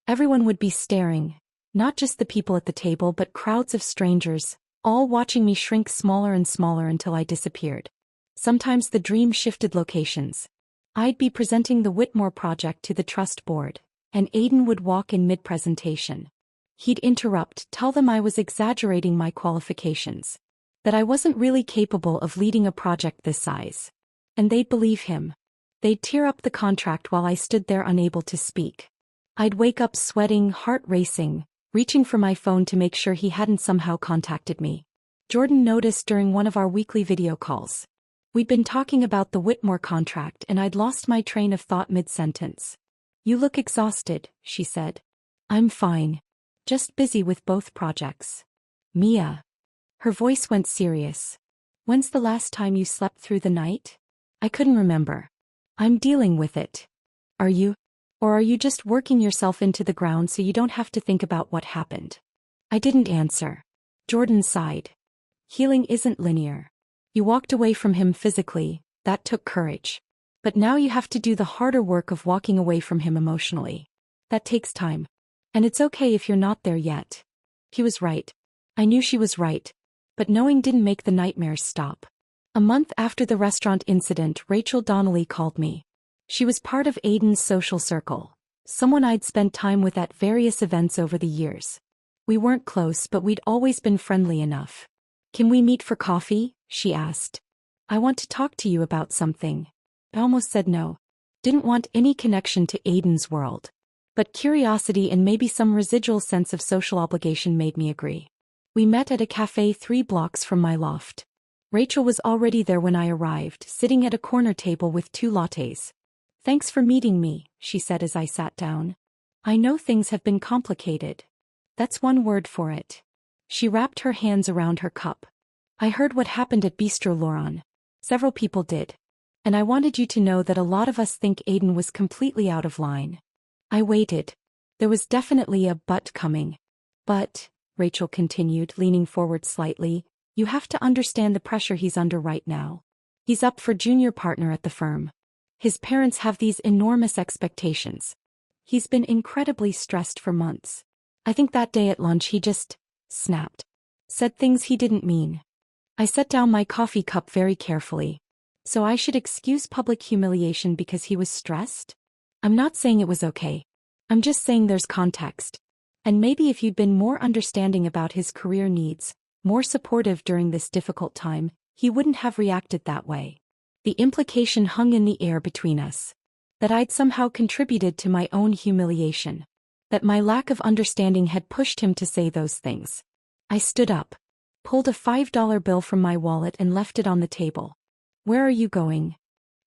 Everyone would be staring. Not just the people at the table but crowds of strangers, all watching me shrink smaller and smaller until I disappeared. Sometimes the dream shifted locations. I'd be presenting the Whitmore project to the trust board, and Aiden would walk in mid-presentation. He'd interrupt, tell them I was exaggerating my qualifications, that I wasn't really capable of leading a project this size. And they'd believe him. They'd tear up the contract while I stood there unable to speak. I'd wake up sweating, heart racing, reaching for my phone to make sure he hadn't somehow contacted me. Jordan noticed during one of our weekly video calls. We'd been talking about the Whitmore contract and I'd lost my train of thought mid-sentence. "You look exhausted," she said. "I'm fine. Just busy with both projects." "Mia." Her voice went serious. "When's the last time you slept through the night?" I couldn't remember. "I'm dealing with it." "Are you? Or are you just working yourself into the ground so you don't have to think about what happened?" I didn't answer. Jordan sighed. "Healing isn't linear. You walked away from him physically, that took courage. But now you have to do the harder work of walking away from him emotionally. That takes time. And it's okay if you're not there yet." He was right. I knew she was right. But knowing didn't make the nightmares stop. A month after the restaurant incident, Rachel Donnelly called me. She was part of Aiden's social circle, someone I'd spent time with at various events over the years. We weren't close, but we'd always been friendly enough. "Can we meet for coffee?" she asked. "I want to talk to you about something." I almost said no. Didn't want any connection to Aiden's world. But curiosity and maybe some residual sense of social obligation made me agree. We met at a cafe 3 blocks from my loft. Rachel was already there when I arrived, sitting at a corner table with 2 lattes. "Thanks for meeting me," she said as I sat down. "I know things have been complicated. That's one word for it." She wrapped her hands around her cup. "I heard what happened at Bistro Laurent. Several people did. And I wanted you to know that a lot of us think Aiden was completely out of line." I waited. There was definitely a but coming. "But," Rachel continued, leaning forward slightly, "you have to understand the pressure he's under right now. He's up for junior partner at the firm. His parents have these enormous expectations. He's been incredibly stressed for months. I think that day at lunch he just snapped. Said things he didn't mean." I set down my coffee cup very carefully. "So I should excuse public humiliation because he was stressed?" "I'm not saying it was okay. I'm just saying there's context. And maybe if you'd been more understanding about his career needs, more supportive during this difficult time, he wouldn't have reacted that way." The implication hung in the air between us. That I'd somehow contributed to my own humiliation. That my lack of understanding had pushed him to say those things. I stood up, pulled a $5 bill from my wallet and left it on the table. "Where are you going?"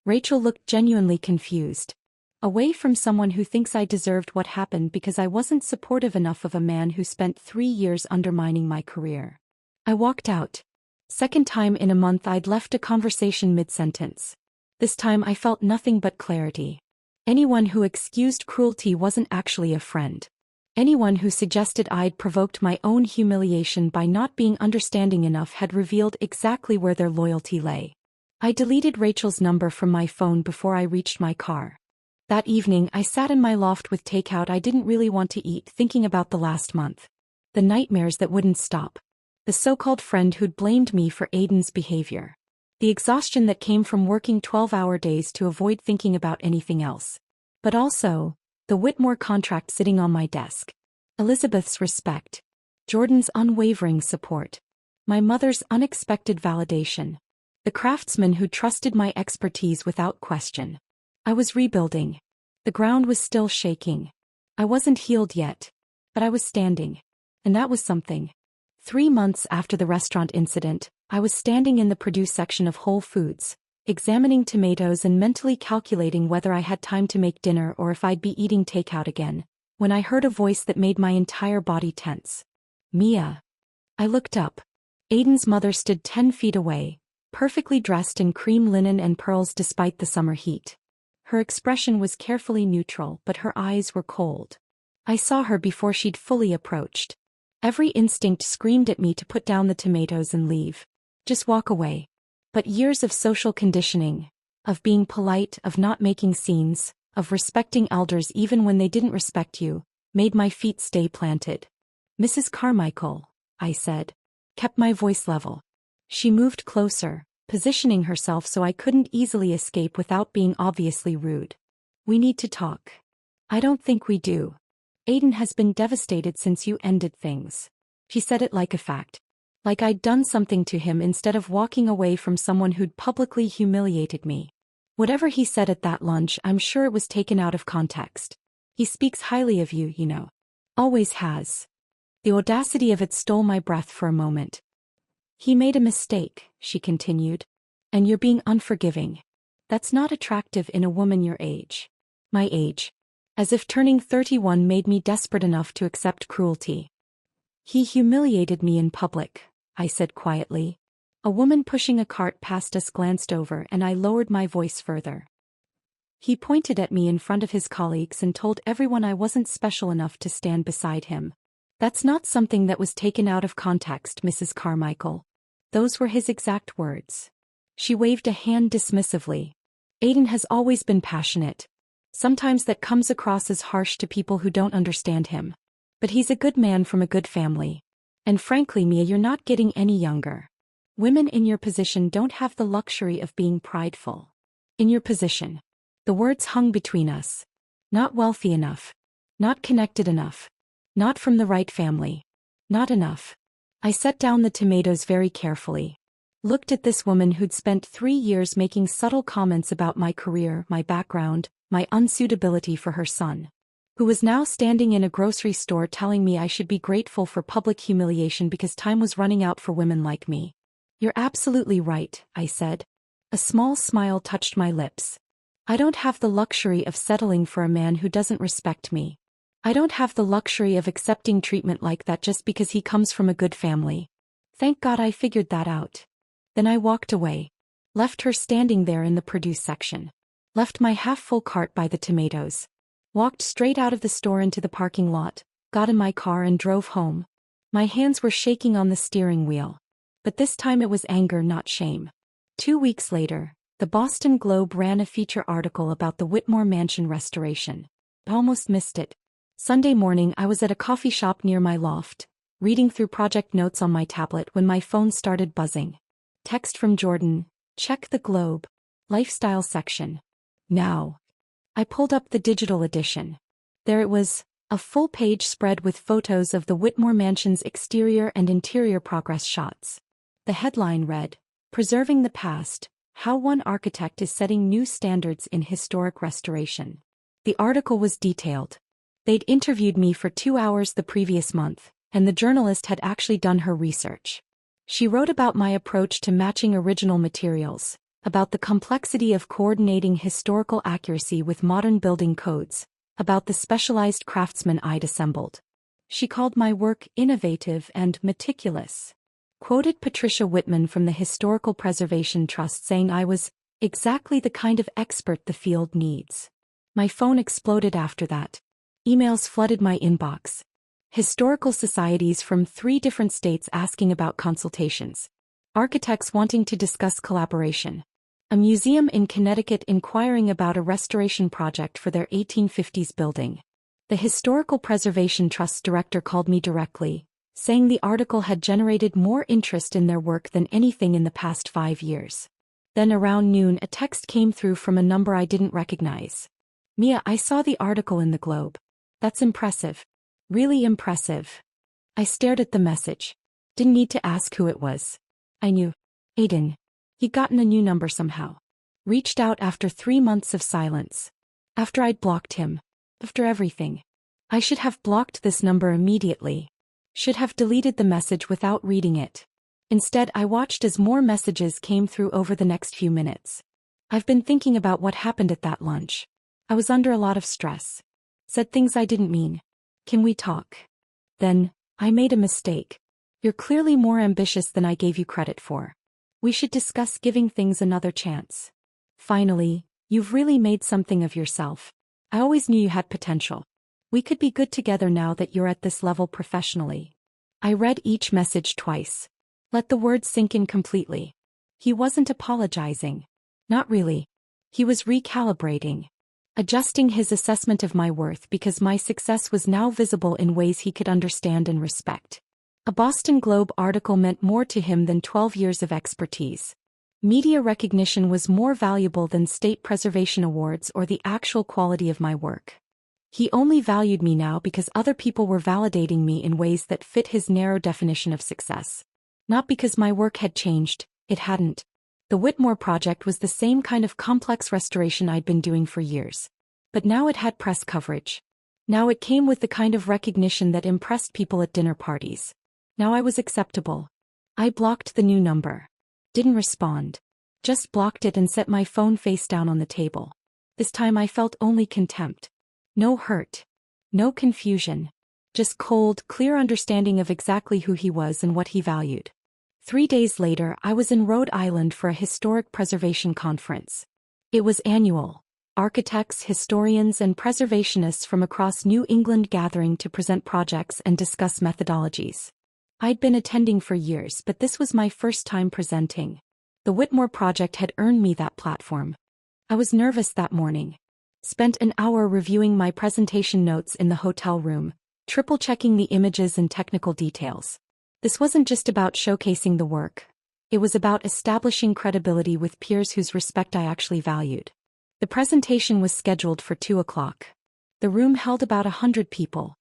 Rachel looked genuinely confused. Away from someone who thinks I deserved what happened because I wasn't supportive enough of a man who spent 3 years undermining my career. I walked out. Second time in a month I'd left a conversation mid-sentence. This time I felt nothing but clarity. Anyone who excused cruelty wasn't actually a friend. Anyone who suggested I'd provoked my own humiliation by not being understanding enough had revealed exactly where their loyalty lay. I deleted Rachel's number from my phone before I reached my car. That evening I sat in my loft with takeout I didn't really want to eat, thinking about the last month. The nightmares that wouldn't stop. The so-called friend who'd blamed me for Aiden's behavior. The exhaustion that came from working 12-hour days to avoid thinking about anything else. But also, the Whitmore contract sitting on my desk. Elizabeth's respect. Jordan's unwavering support. My mother's unexpected validation. The craftsman who trusted my expertise without question. I was rebuilding. The ground was still shaking. I wasn't healed yet. But I was standing. And that was something. 3 months after the restaurant incident, I was standing in the produce section of Whole Foods, examining tomatoes and mentally calculating whether I had time to make dinner or if I'd be eating takeout again, when I heard a voice that made my entire body tense. "Mia." I looked up. Aiden's mother stood 10 feet away, perfectly dressed in cream linen and pearls despite the summer heat. Her expression was carefully neutral, but her eyes were cold. I saw her before she'd fully approached. Every instinct screamed at me to put down the tomatoes and leave. Just walk away. But years of social conditioning, of being polite, of not making scenes, of respecting elders even when they didn't respect you, made my feet stay planted. Mrs. Carmichael, I said. Kept my voice level. She moved closer, positioning herself so I couldn't easily escape without being obviously rude. We need to talk. I don't think we do. Aiden has been devastated since you ended things. She said it like a fact. Like I'd done something to him instead of walking away from someone who'd publicly humiliated me. Whatever he said at that lunch, I'm sure it was taken out of context. He speaks highly of you, you know. Always has. The audacity of it stole my breath for a moment. He made a mistake, she continued. And you're being unforgiving. That's not attractive in a woman your age. My age. As if turning 31 made me desperate enough to accept cruelty. He humiliated me in public, I said quietly. A woman pushing a cart past us glanced over and I lowered my voice further. He pointed at me in front of his colleagues and told everyone I wasn't special enough to stand beside him. That's not something that was taken out of context, Mrs. Carmichael. Those were his exact words. She waved a hand dismissively. Aiden has always been passionate. Sometimes that comes across as harsh to people who don't understand him. But he's a good man from a good family. And frankly, Mia, you're not getting any younger. Women in your position don't have the luxury of being prideful. In your position. The words hung between us. Not wealthy enough. Not connected enough. Not from the right family. Not enough. I set down the tomatoes very carefully. Looked at this woman who'd spent 3 years making subtle comments about my career, my background, my unsuitability for her son. Who was now standing in a grocery store telling me I should be grateful for public humiliation because time was running out for women like me. You're absolutely right, I said. A small smile touched my lips. I don't have the luxury of settling for a man who doesn't respect me. I don't have the luxury of accepting treatment like that just because he comes from a good family. Thank God I figured that out. Then I walked away. Left her standing there in the produce section. Left my half-full cart by the tomatoes. Walked straight out of the store into the parking lot, got in my car and drove home. My hands were shaking on the steering wheel. But this time it was anger, not shame. 2 weeks later, the Boston Globe ran a feature article about the Whitmore Mansion restoration. I almost missed it. Sunday morning I was at a coffee shop near my loft, reading through project notes on my tablet when my phone started buzzing. Text from Jordan, check the Globe. Lifestyle section. Now. I pulled up the digital edition. There it was, a full-page spread with photos of the Whitmore Mansion's exterior and interior progress shots. The headline read, Preserving the Past, How One Architect is Setting New Standards in Historic Restoration. The article was detailed. They'd interviewed me for 2 hours the previous month, and the journalist had actually done her research. She wrote about my approach to matching original materials, about the complexity of coordinating historical accuracy with modern building codes, about the specialized craftsmen I'd assembled. She called my work innovative and meticulous. Quoted Patricia Whitman from the Historical Preservation Trust saying I was exactly the kind of expert the field needs. My phone exploded after that. Emails flooded my inbox. Historical societies from 3 different states asking about consultations. Architects wanting to discuss collaboration. A museum in Connecticut inquiring about a restoration project for their 1850s building. The Historical Preservation Trust director called me directly, saying the article had generated more interest in their work than anything in the past 5 years. Then around noon a text came through from a number I didn't recognize. Mia, I saw the article in the Globe. That's impressive. Really impressive. I stared at the message. Didn't need to ask who it was. I knew. Aiden. He'd gotten a new number somehow. Reached out after 3 months of silence. After I'd blocked him. After everything. I should have blocked this number immediately. Should have deleted the message without reading it. Instead, I watched as more messages came through over the next few minutes. I've been thinking about what happened at that lunch. I was under a lot of stress. Said things I didn't mean. Can we talk? Then, I made a mistake. You're clearly more ambitious than I gave you credit for. We should discuss giving things another chance. Finally, you've really made something of yourself. I always knew you had potential. We could be good together now that you're at this level professionally. I read each message twice. Let the words sink in completely. He wasn't apologizing. Not really. He was recalibrating. Adjusting his assessment of my worth because my success was now visible in ways he could understand and respect. A Boston Globe article meant more to him than 12 years of expertise. Media recognition was more valuable than state preservation awards or the actual quality of my work. He only valued me now because other people were validating me in ways that fit his narrow definition of success. Not because my work had changed, it hadn't. The Whitmore Project was the same kind of complex restoration I'd been doing for years. But now it had press coverage. Now it came with the kind of recognition that impressed people at dinner parties. Now I was acceptable. I blocked the new number. Didn't respond. Just blocked it and set my phone face down on the table. This time I felt only contempt. No hurt. No confusion. Just cold, clear understanding of exactly who he was and what he valued. 3 days later, I was in Rhode Island for a historic preservation conference. It was annual. Architects, historians, and preservationists from across New England gathering to present projects and discuss methodologies. I'd been attending for years, but this was my first time presenting. The Whitmore Project had earned me that platform. I was nervous that morning. Spent an hour reviewing my presentation notes in the hotel room, triple-checking the images and technical details. This wasn't just about showcasing the work. It was about establishing credibility with peers whose respect I actually valued. The presentation was scheduled for 2 o'clock. The room held about 100 people.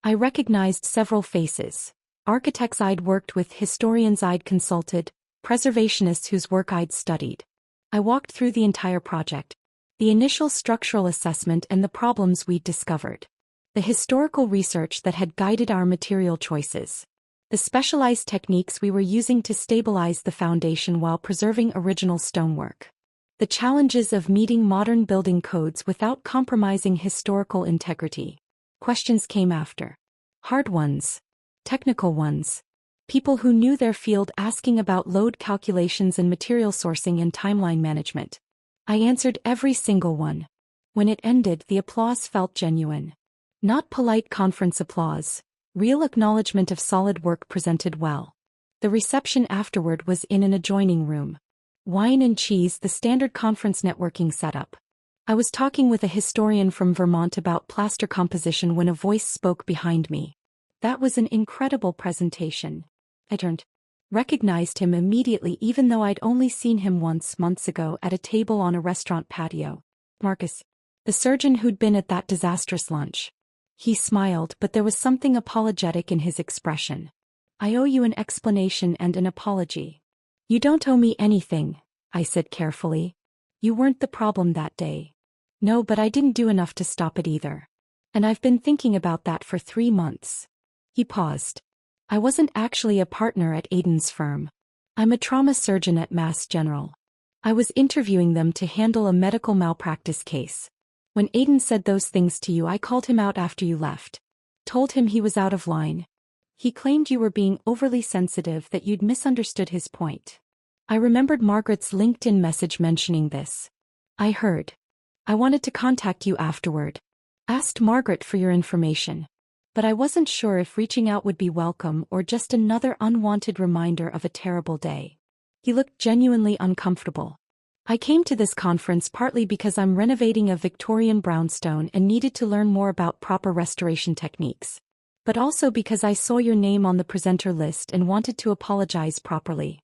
I recognized several faces. Architects I'd worked with, historians I'd consulted, preservationists whose work I'd studied. I walked through the entire project. The initial structural assessment and the problems we'd discovered. The historical research that had guided our material choices. The specialized techniques we were using to stabilize the foundation while preserving original stonework. The challenges of meeting modern building codes without compromising historical integrity. Questions came after. Hard ones. Technical ones. People who knew their field asking about load calculations and material sourcing and timeline management. I answered every single one. When it ended, the applause felt genuine. Not polite conference applause. Real acknowledgement of solid work presented well. The reception afterward was in an adjoining room. Wine and cheese, the standard conference networking setup. I was talking with a historian from Vermont about plaster composition when a voice spoke behind me. That was an incredible presentation. I turned. Recognized him immediately even though I'd only seen him once months ago at a table on a restaurant patio. Marcus. The surgeon who'd been at that disastrous lunch. He smiled, but there was something apologetic in his expression. I owe you an explanation and an apology. You don't owe me anything, I said carefully. You weren't the problem that day. No, but I didn't do enough to stop it either. And I've been thinking about that for 3 months. He paused. I wasn't actually a partner at Aiden's firm. I'm a trauma surgeon at Mass General. I was interviewing them to handle a medical malpractice case. When Aiden said those things to you, I called him out after you left. Told him he was out of line. He claimed you were being overly sensitive, that you'd misunderstood his point. I remembered Margaret's LinkedIn message mentioning this. I heard. I wanted to contact you afterward. Asked Margaret for your information. But I wasn't sure if reaching out would be welcome or just another unwanted reminder of a terrible day. He looked genuinely uncomfortable. I came to this conference partly because I'm renovating a Victorian brownstone and needed to learn more about proper restoration techniques. But also because I saw your name on the presenter list and wanted to apologize properly.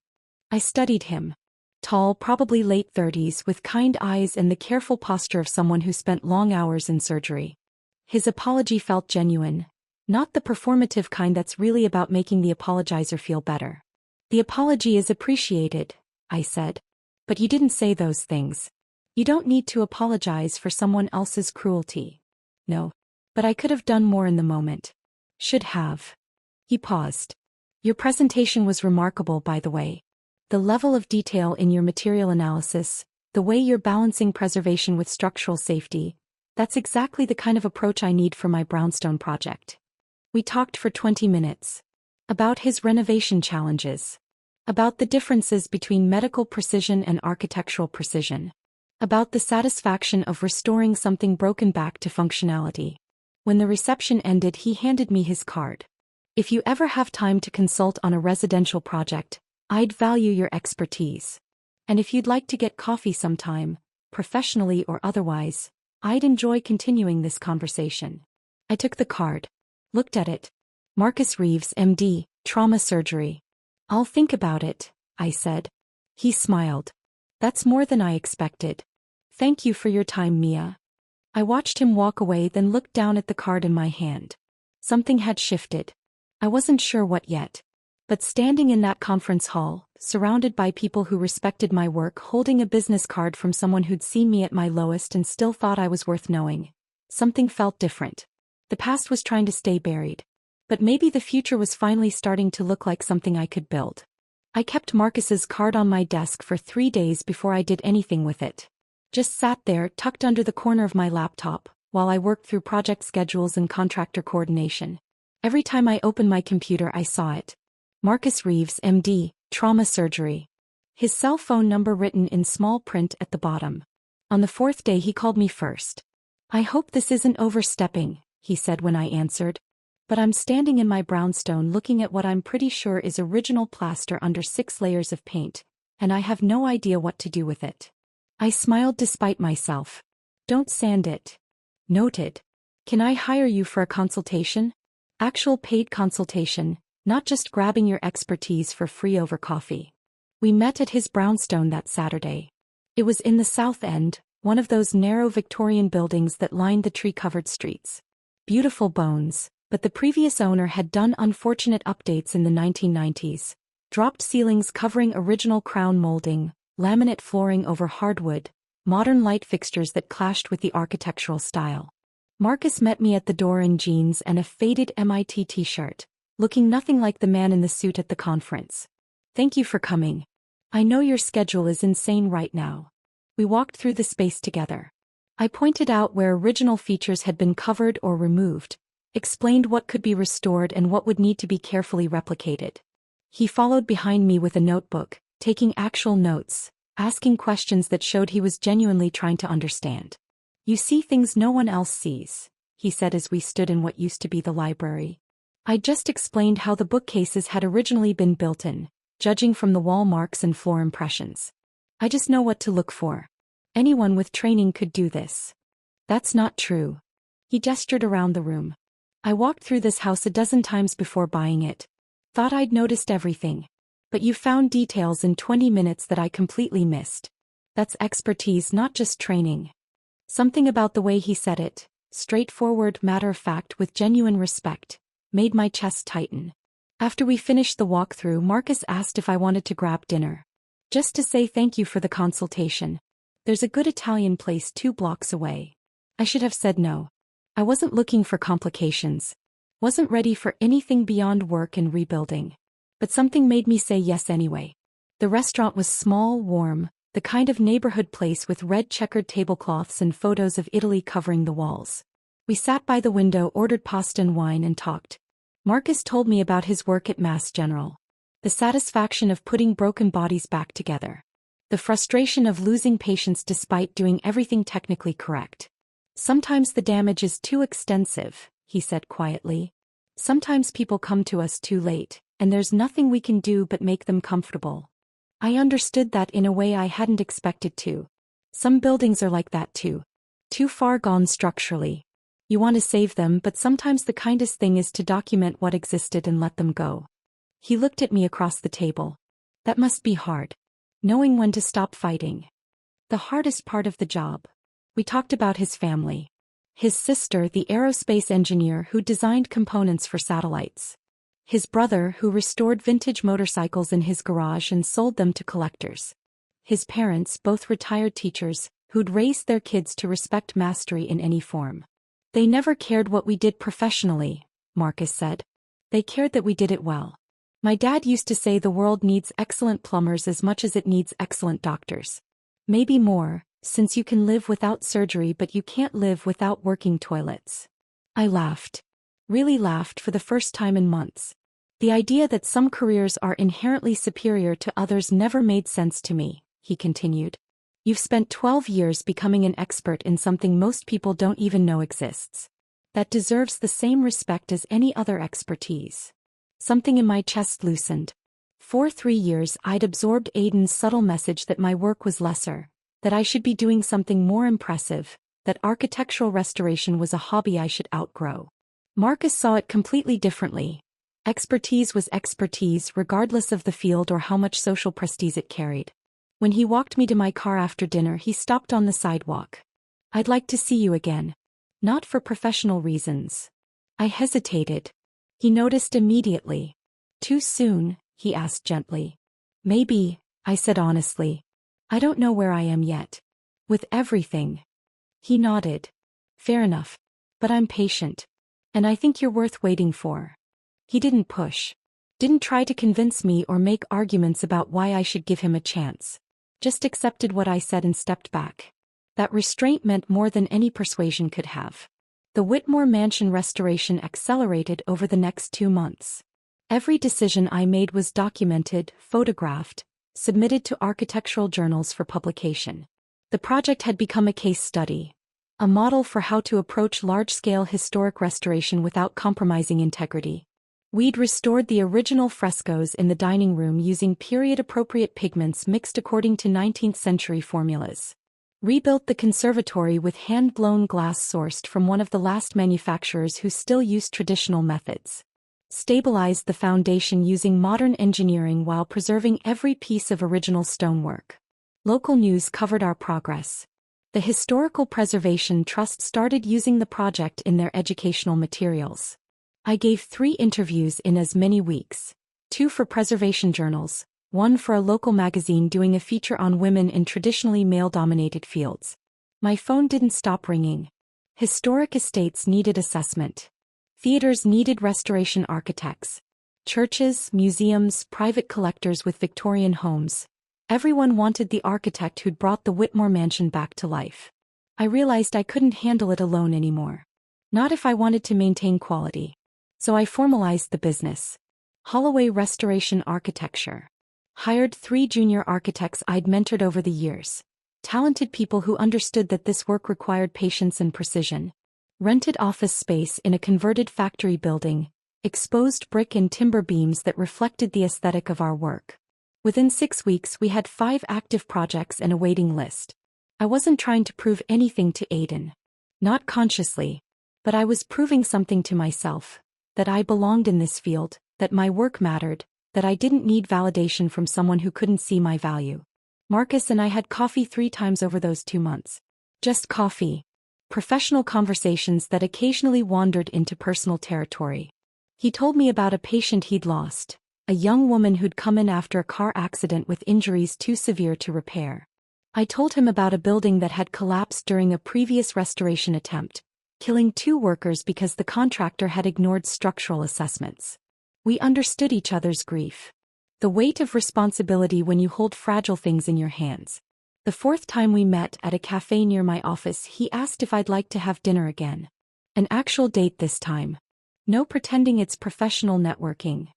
I studied him. Tall, probably late 30s, with kind eyes and the careful posture of someone who spent long hours in surgery. His apology felt genuine. Not the performative kind that's really about making the apologizer feel better. The apology is appreciated, I said. But you didn't say those things. You don't need to apologize for someone else's cruelty. No. But I could have done more in the moment. Should have. He paused. Your presentation was remarkable, by the way. The level of detail in your material analysis, the way you're balancing preservation with structural safety, that's exactly the kind of approach I need for my brownstone project. We talked for 20 minutes. About his renovation challenges. About the differences between medical precision and architectural precision. About the satisfaction of restoring something broken back to functionality. When the reception ended, he handed me his card. "If you ever have time to consult on a residential project, I'd value your expertise. And if you'd like to get coffee sometime, professionally or otherwise, I'd enjoy continuing this conversation." I took the card. Looked at it. Marcus Reeves, MD, trauma surgery. "I'll think about it," I said. He smiled. "That's more than I expected. Thank you for your time, Mia." I watched him walk away, then looked down at the card in my hand. Something had shifted. I wasn't sure what yet. But standing in that conference hall, surrounded by people who respected my work, holding a business card from someone who'd seen me at my lowest and still thought I was worth knowing, something felt different. The past was trying to stay buried. But maybe the future was finally starting to look like something I could build. I kept Marcus's card on my desk for 3 days before I did anything with it. Just sat there, tucked under the corner of my laptop, while I worked through project schedules and contractor coordination. Every time I opened my computer, I saw it. Marcus Reeves, MD, trauma surgery. His cell phone number written in small print at the bottom. On the 4th day he called me first. "I hope this isn't overstepping," he said when I answered. "But I'm standing in my brownstone looking at what I'm pretty sure is original plaster under 6 layers of paint, and I have no idea what to do with it." I smiled despite myself. "Don't sand it." "Noted. Can I hire you for a consultation? Actual paid consultation, not just grabbing your expertise for free over coffee." We met at his brownstone that Saturday. It was in the South End, one of those narrow Victorian buildings that lined the tree-covered streets. Beautiful bones, but the previous owner had done unfortunate updates in the 1990s. Dropped ceilings covering original crown molding, laminate flooring over hardwood, modern light fixtures that clashed with the architectural style. Marcus met me at the door in jeans and a faded MIT t-shirt, looking nothing like the man in the suit at the conference. "Thank you for coming. I know your schedule is insane right now." We walked through the space together. I pointed out where original features had been covered or removed, explained what could be restored and what would need to be carefully replicated. He followed behind me with a notebook, taking actual notes, asking questions that showed he was genuinely trying to understand. "You see things no one else sees," he said as we stood in what used to be the library. I just explained how the bookcases had originally been built in, judging from the wall marks and floor impressions. "I just know what to look for. Anyone with training could do this." "That's not true." He gestured around the room. "I walked through this house a dozen times before buying it. Thought I'd noticed everything. But you found details in 20 minutes that I completely missed. That's expertise, not just training." Something about the way he said it, straightforward, matter-of-fact, with genuine respect, made my chest tighten. After we finished the walkthrough, Marcus asked if I wanted to grab dinner. Just to say thank you for the consultation. There's a good Italian place 2 blocks away. I should have said no. I wasn't looking for complications. Wasn't ready for anything beyond work and rebuilding. But something made me say yes anyway. The restaurant was small, warm, the kind of neighborhood place with red checkered tablecloths and photos of Italy covering the walls. We sat by the window, ordered pasta and wine, and talked. Marcus told me about his work at Mass General. The satisfaction of putting broken bodies back together. The frustration of losing patients despite doing everything technically correct. "Sometimes the damage is too extensive," he said quietly. "Sometimes people come to us too late, and there's nothing we can do but make them comfortable." I understood that in a way I hadn't expected to. Some buildings are like that too. Too far gone structurally. You want to save them, but sometimes the kindest thing is to document what existed and let them go. He looked at me across the table. "That must be hard. Knowing when to stop fighting." "The hardest part of the job." We talked about his family. His sister, the aerospace engineer who designed components for satellites. His brother, who restored vintage motorcycles in his garage and sold them to collectors. His parents, both retired teachers, who'd raised their kids to respect mastery in any form. "They never cared what we did professionally," Marcus said. "They cared that we did it well. My dad used to say the world needs excellent plumbers as much as it needs excellent doctors. Maybe more, since you can live without surgery but you can't live without working toilets." I laughed. Really laughed for the first time in months. The idea that some careers are inherently superior to others never made sense to me, he continued. "You've spent 12 years becoming an expert in something most people don't even know exists. that deserves the same respect as any other expertise. Something in my chest loosened. For 3 years I'd absorbed Aiden's subtle message that my work was lesser, that I should be doing something more impressive, that architectural restoration was a hobby I should outgrow. Marcus saw it completely differently. Expertise was expertise regardless of the field or how much social prestige it carried. When he walked me to my car after dinner, he stopped on the sidewalk. "I'd like to see you again." "Not for professional reasons." I hesitated. He noticed immediately. "Too soon?" he asked gently. "Maybe," I said honestly. "I don't know where I am yet. With everything." He nodded. "Fair enough. But I'm patient. And I think you're worth waiting for." He didn't push. Didn't try to convince me or make arguments about why I should give him a chance. Just accepted what I said and stepped back. That restraint meant more than any persuasion could have. The Whitmore Mansion restoration accelerated over the next 2 months. Every decision I made was documented, photographed, submitted to architectural journals for publication. The project had become a case study, a model for how to approach large-scale historic restoration without compromising integrity. We'd restored the original frescoes in the dining room using period-appropriate pigments mixed according to 19th-century formulas. Rebuilt the conservatory with hand-blown glass sourced from one of the last manufacturers who still used traditional methods. Stabilized the foundation using modern engineering while preserving every piece of original stonework. Local news covered our progress. The Historical Preservation Trust started using the project in their educational materials. I gave 3 interviews in as many weeks, 2 for preservation journals, 1 for a local magazine doing a feature on women in traditionally male-dominated fields. My phone didn't stop ringing. Historic estates needed assessment. Theaters needed restoration architects. Churches, museums, private collectors with Victorian homes. Everyone wanted the architect who'd brought the Whitmore Mansion back to life. I realized I couldn't handle it alone anymore. Not if I wanted to maintain quality. So I formalized the business. Holloway Restoration Architecture. Hired 3 junior architects I'd mentored over the years. Talented people who understood that this work required patience and precision. Rented office space in a converted factory building. Exposed brick and timber beams that reflected the aesthetic of our work. Within 6 weeks we had 5 active projects and a waiting list. I wasn't trying to prove anything to Aiden. Not consciously. But I was proving something to myself. That I belonged in this field, that my work mattered, that I didn't need validation from someone who couldn't see my value. Marcus and I had coffee 3 times over those 2 months. Just coffee. Professional conversations that occasionally wandered into personal territory. He told me about a patient he'd lost, a young woman who'd come in after a car accident with injuries too severe to repair. I told him about a building that had collapsed during a previous restoration attempt, killing 2 workers because the contractor had ignored structural assessments. We understood each other's grief. The weight of responsibility when you hold fragile things in your hands. The 4th time we met at a cafe near my office, he asked if I'd like to have dinner again. An actual date this time. No pretending it's professional networking.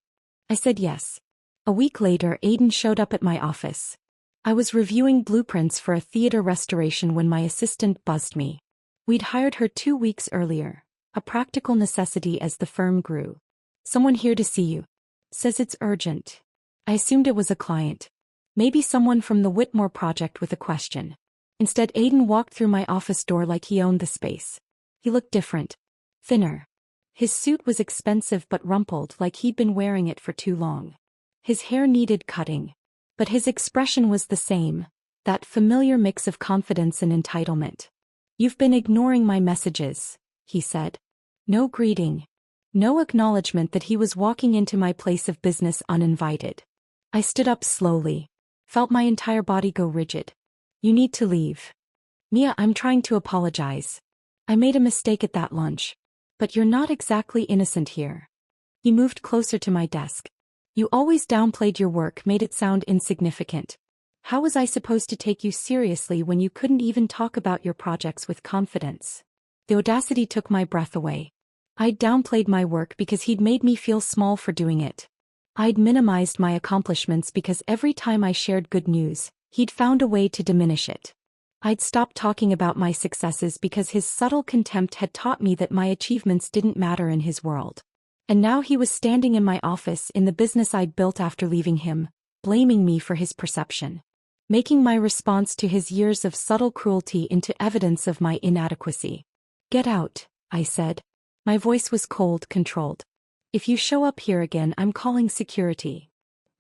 I said yes. A week later, Aiden showed up at my office. I was reviewing blueprints for a theater restoration when my assistant buzzed me. We'd hired her 2 weeks earlier, a practical necessity as the firm grew. "Someone here to see you. Says it's urgent." I assumed it was a client. Maybe someone from the Whitmore project with a question. Instead, Aiden walked through my office door like he owned the space. He looked different. Thinner. His suit was expensive but rumpled like he'd been wearing it for too long. His hair needed cutting. But his expression was the same, that familiar mix of confidence and entitlement. "You've been ignoring my messages," he said. No greeting. No acknowledgement that he was walking into my place of business uninvited. I stood up slowly. Felt my entire body go rigid. "You need to leave." "Mia, I'm trying to apologize. I made a mistake at that lunch. But you're not exactly innocent here." He moved closer to my desk. "You always downplayed your work, made it sound insignificant. How was I supposed to take you seriously when you couldn't even talk about your projects with confidence?" The audacity took my breath away. I'd downplayed my work because he'd made me feel small for doing it. I'd minimized my accomplishments because every time I shared good news, he'd found a way to diminish it. I'd stopped talking about my successes because his subtle contempt had taught me that my achievements didn't matter in his world. And now he was standing in my office in the business I'd built after leaving him, blaming me for his perception. Making my response to his years of subtle cruelty into evidence of my inadequacy. "Get out," I said. My voice was cold, controlled. "If you show up here again, I'm calling security."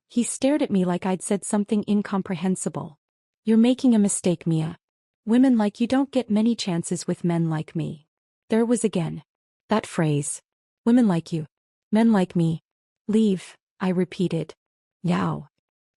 He stared at me like I'd said something incomprehensible. "You're making a mistake, Mia. Women like you don't get many chances with men like me." There it was again. That phrase. Women like you. Men like me. "Leave," I repeated. "Yow."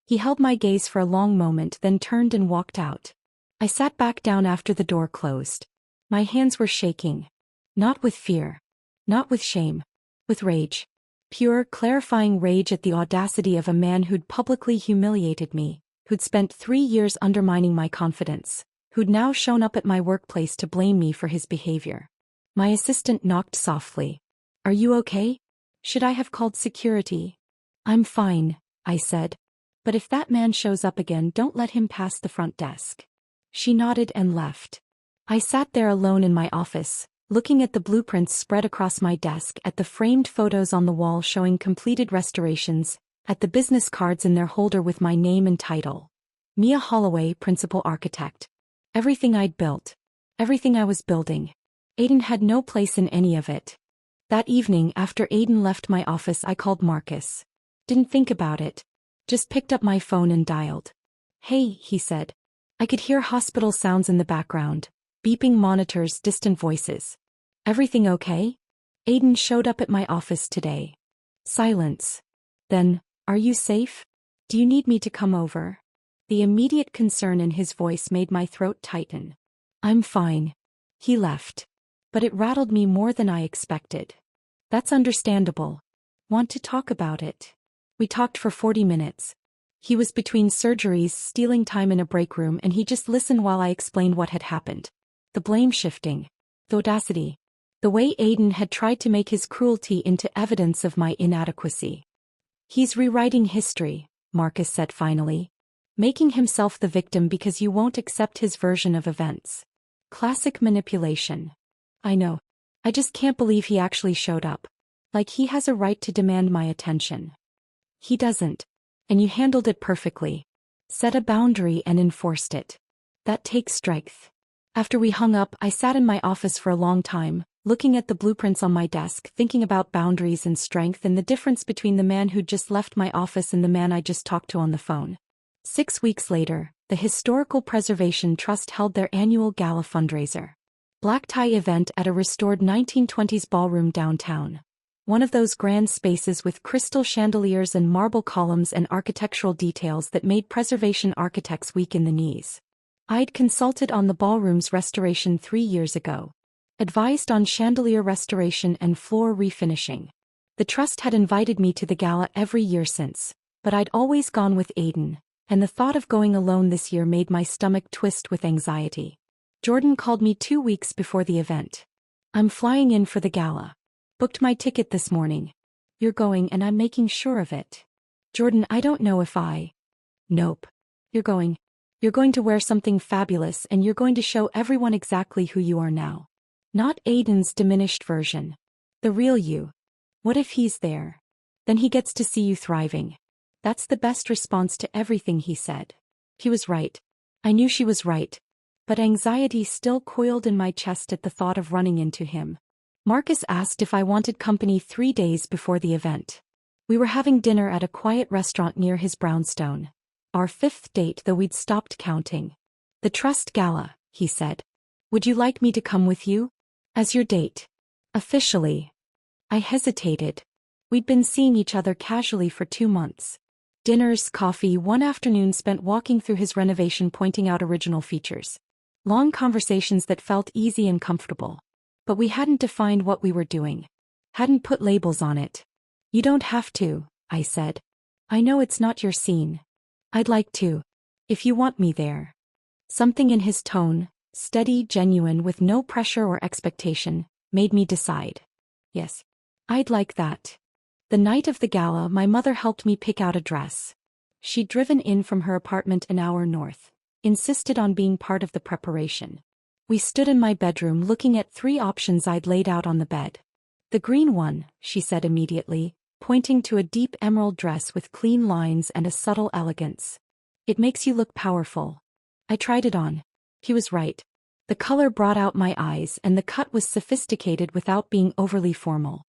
He held my gaze for a long moment, then turned and walked out. I sat back down after the door closed. My hands were shaking. Not with fear. Not with shame. With rage. Pure, clarifying rage at the audacity of a man who'd publicly humiliated me, who'd spent 3 years undermining my confidence, who'd now shown up at my workplace to blame me for his behavior. My assistant knocked softly. "Are you okay? Should I have called security?" "I'm fine," I said. "But if that man shows up again, don't let him pass the front desk." She nodded and left. I sat there alone in my office, looking at the blueprints spread across my desk, at the framed photos on the wall showing completed restorations, at the business cards in their holder with my name and title. Mia Holloway, Principal Architect. Everything I'd built. Everything I was building. Aiden had no place in any of it. That evening, after Aiden left my office, I called Marcus. Didn't think about it. Just picked up my phone and dialed. "Hey," he said. I could hear hospital sounds in the background, beeping monitors, distant voices. "Everything okay?" "Aiden showed up at my office today." Silence. Then, "Are you safe? Do you need me to come over?" The immediate concern in his voice made my throat tighten. "I'm fine." He left. But it rattled me more than I expected. "That's understandable. Want to talk about it?" We talked for 40 minutes. He was between surgeries, stealing time in a break room, and he just listened while I explained what had happened. The blame shifting. The audacity. The way Aiden had tried to make his cruelty into evidence of my inadequacy. "He's rewriting history," Marcus said finally. "Making himself the victim because you won't accept his version of events. Classic manipulation." "I know. I just can't believe he actually showed up. Like he has a right to demand my attention." "He doesn't. And you handled it perfectly. Set a boundary and enforced it. That takes strength." After we hung up, I sat in my office for a long time, looking at the blueprints on my desk, thinking about boundaries and strength and the difference between the man who'd just left my office and the man I just talked to on the phone. 6 weeks later, the Historical Preservation Trust held their annual gala fundraiser. Black tie event at a restored 1920s ballroom downtown. One of those grand spaces with crystal chandeliers and marble columns and architectural details that made preservation architects weak in the knees. I'd consulted on the ballroom's restoration 3 years ago. Advised on chandelier restoration and floor refinishing. The trust had invited me to the gala every year since, but I'd always gone with Aiden, and the thought of going alone this year made my stomach twist with anxiety. Jordan called me 2 weeks before the event. "I'm flying in for the gala. Booked my ticket this morning. You're going and I'm making sure of it." "Jordan, I don't know if I..." "Nope. You're going. You're going to wear something fabulous and you're going to show everyone exactly who you are now. Not Aiden's diminished version. The real you. What if he's there? Then he gets to see you thriving." That's the best response to everything he said. He was right. I knew she was right. But anxiety still coiled in my chest at the thought of running into him. Marcus asked if I wanted company 3 days before the event. We were having dinner at a quiet restaurant near his brownstone. Our 5th date, though we'd stopped counting. "The Trust Gala," he said. "Would you like me to come with you? As your date?" "Officially." I hesitated. We'd been seeing each other casually for 2 months. Dinners, coffee, one afternoon spent walking through his renovation, pointing out original features. Long conversations that felt easy and comfortable. But we hadn't defined what we were doing. Hadn't put labels on it. "You don't have to," I said. "I know it's not your scene. I'd like to. If you want me there." Something in his tone, steady, genuine, with no pressure or expectation, made me decide. Yes. I'd like that. The night of the gala, my mother helped me pick out a dress. She'd driven in from her apartment an hour north. insisted on being part of the preparation. We stood in my bedroom looking at 3 options I'd laid out on the bed. "The green one," she said immediately, pointing to a deep emerald dress with clean lines and a subtle elegance. "It makes you look powerful." I tried it on. He was right. The color brought out my eyes and the cut was sophisticated without being overly formal.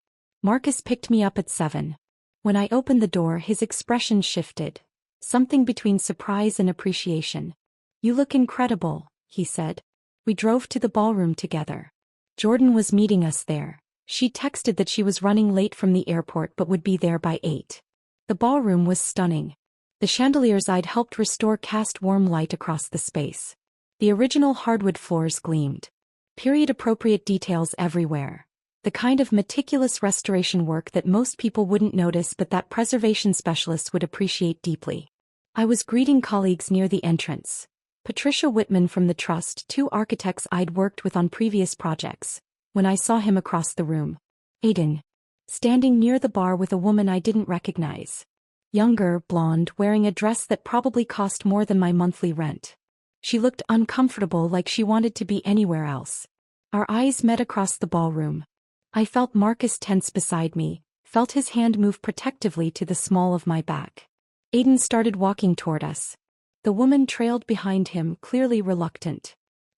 Marcus picked me up at 7. When I opened the door, his expression shifted. Something between surprise and appreciation. "You look incredible," he said. We drove to the ballroom together. Jordan was meeting us there. She texted that she was running late from the airport but would be there by 8. The ballroom was stunning. The chandeliers I'd helped restore cast warm light across the space. The original hardwood floors gleamed. Period-appropriate details everywhere. The kind of meticulous restoration work that most people wouldn't notice but that preservation specialists would appreciate deeply. I was greeting colleagues near the entrance. Patricia Whitman from the Trust, 2 architects I'd worked with on previous projects, when I saw him across the room. Aiden. Standing near the bar with a woman I didn't recognize. Younger, blonde, wearing a dress that probably cost more than my monthly rent. She looked uncomfortable, like she wanted to be anywhere else. Our eyes met across the ballroom. I felt Marcus tense beside me, felt his hand move protectively to the small of my back. Aiden started walking toward us. The woman trailed behind him, clearly reluctant.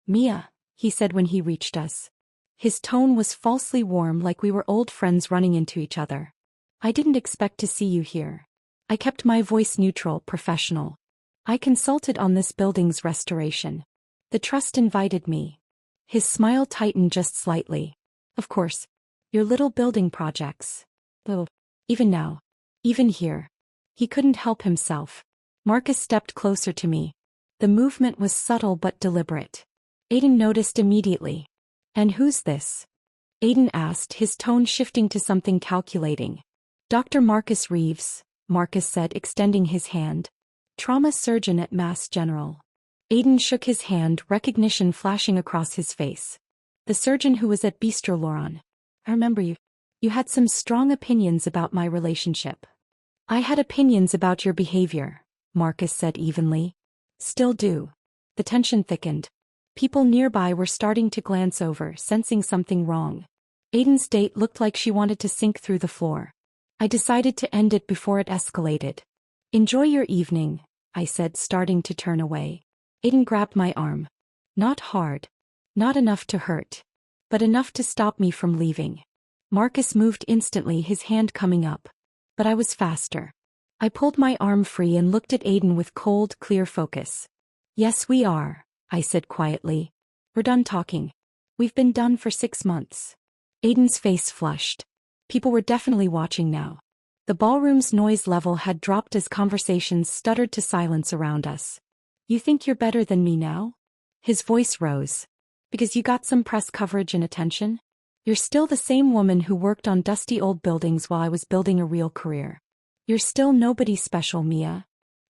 "Mia," he said when he reached us. His tone was falsely warm, like we were old friends running into each other. "I didn't expect to see you here." I kept my voice neutral, professional. "I consulted on this building's restoration. The Trust invited me." His smile tightened just slightly. "Of course. Your little building projects. Oh, even now. Even here." He couldn't help himself. Marcus stepped closer to me. The movement was subtle but deliberate. Aiden noticed immediately. "And who's this?" Aiden asked, his tone shifting to something calculating. "Dr. Marcus Reeves," Marcus said, extending his hand. "Trauma surgeon at Mass General." Aiden shook his hand, recognition flashing across his face. "The surgeon who was at Bistro Laurent. I remember you. You had some strong opinions about my relationship." "I had opinions about your behavior," Marcus said evenly. "Still do." The tension thickened. People nearby were starting to glance over, sensing something wrong. Aiden's date looked like she wanted to sink through the floor. I decided to end it before it escalated. "Enjoy your evening," I said, starting to turn away. Aiden grabbed my arm. Not hard. Not enough to hurt. But enough to stop me from leaving. Marcus moved instantly, his hand coming up. But I was faster. I pulled my arm free and looked at Aiden with cold, clear focus. "Yes, we are," I said quietly. "We're done talking. We've been done for 6 months." Aiden's face flushed. People were definitely watching now. The ballroom's noise level had dropped as conversations stuttered to silence around us. "You think you're better than me now?" His voice rose. "Because you got some press coverage and attention? You're still the same woman who worked on dusty old buildings while I was building a real career. You're still nobody special, Mia."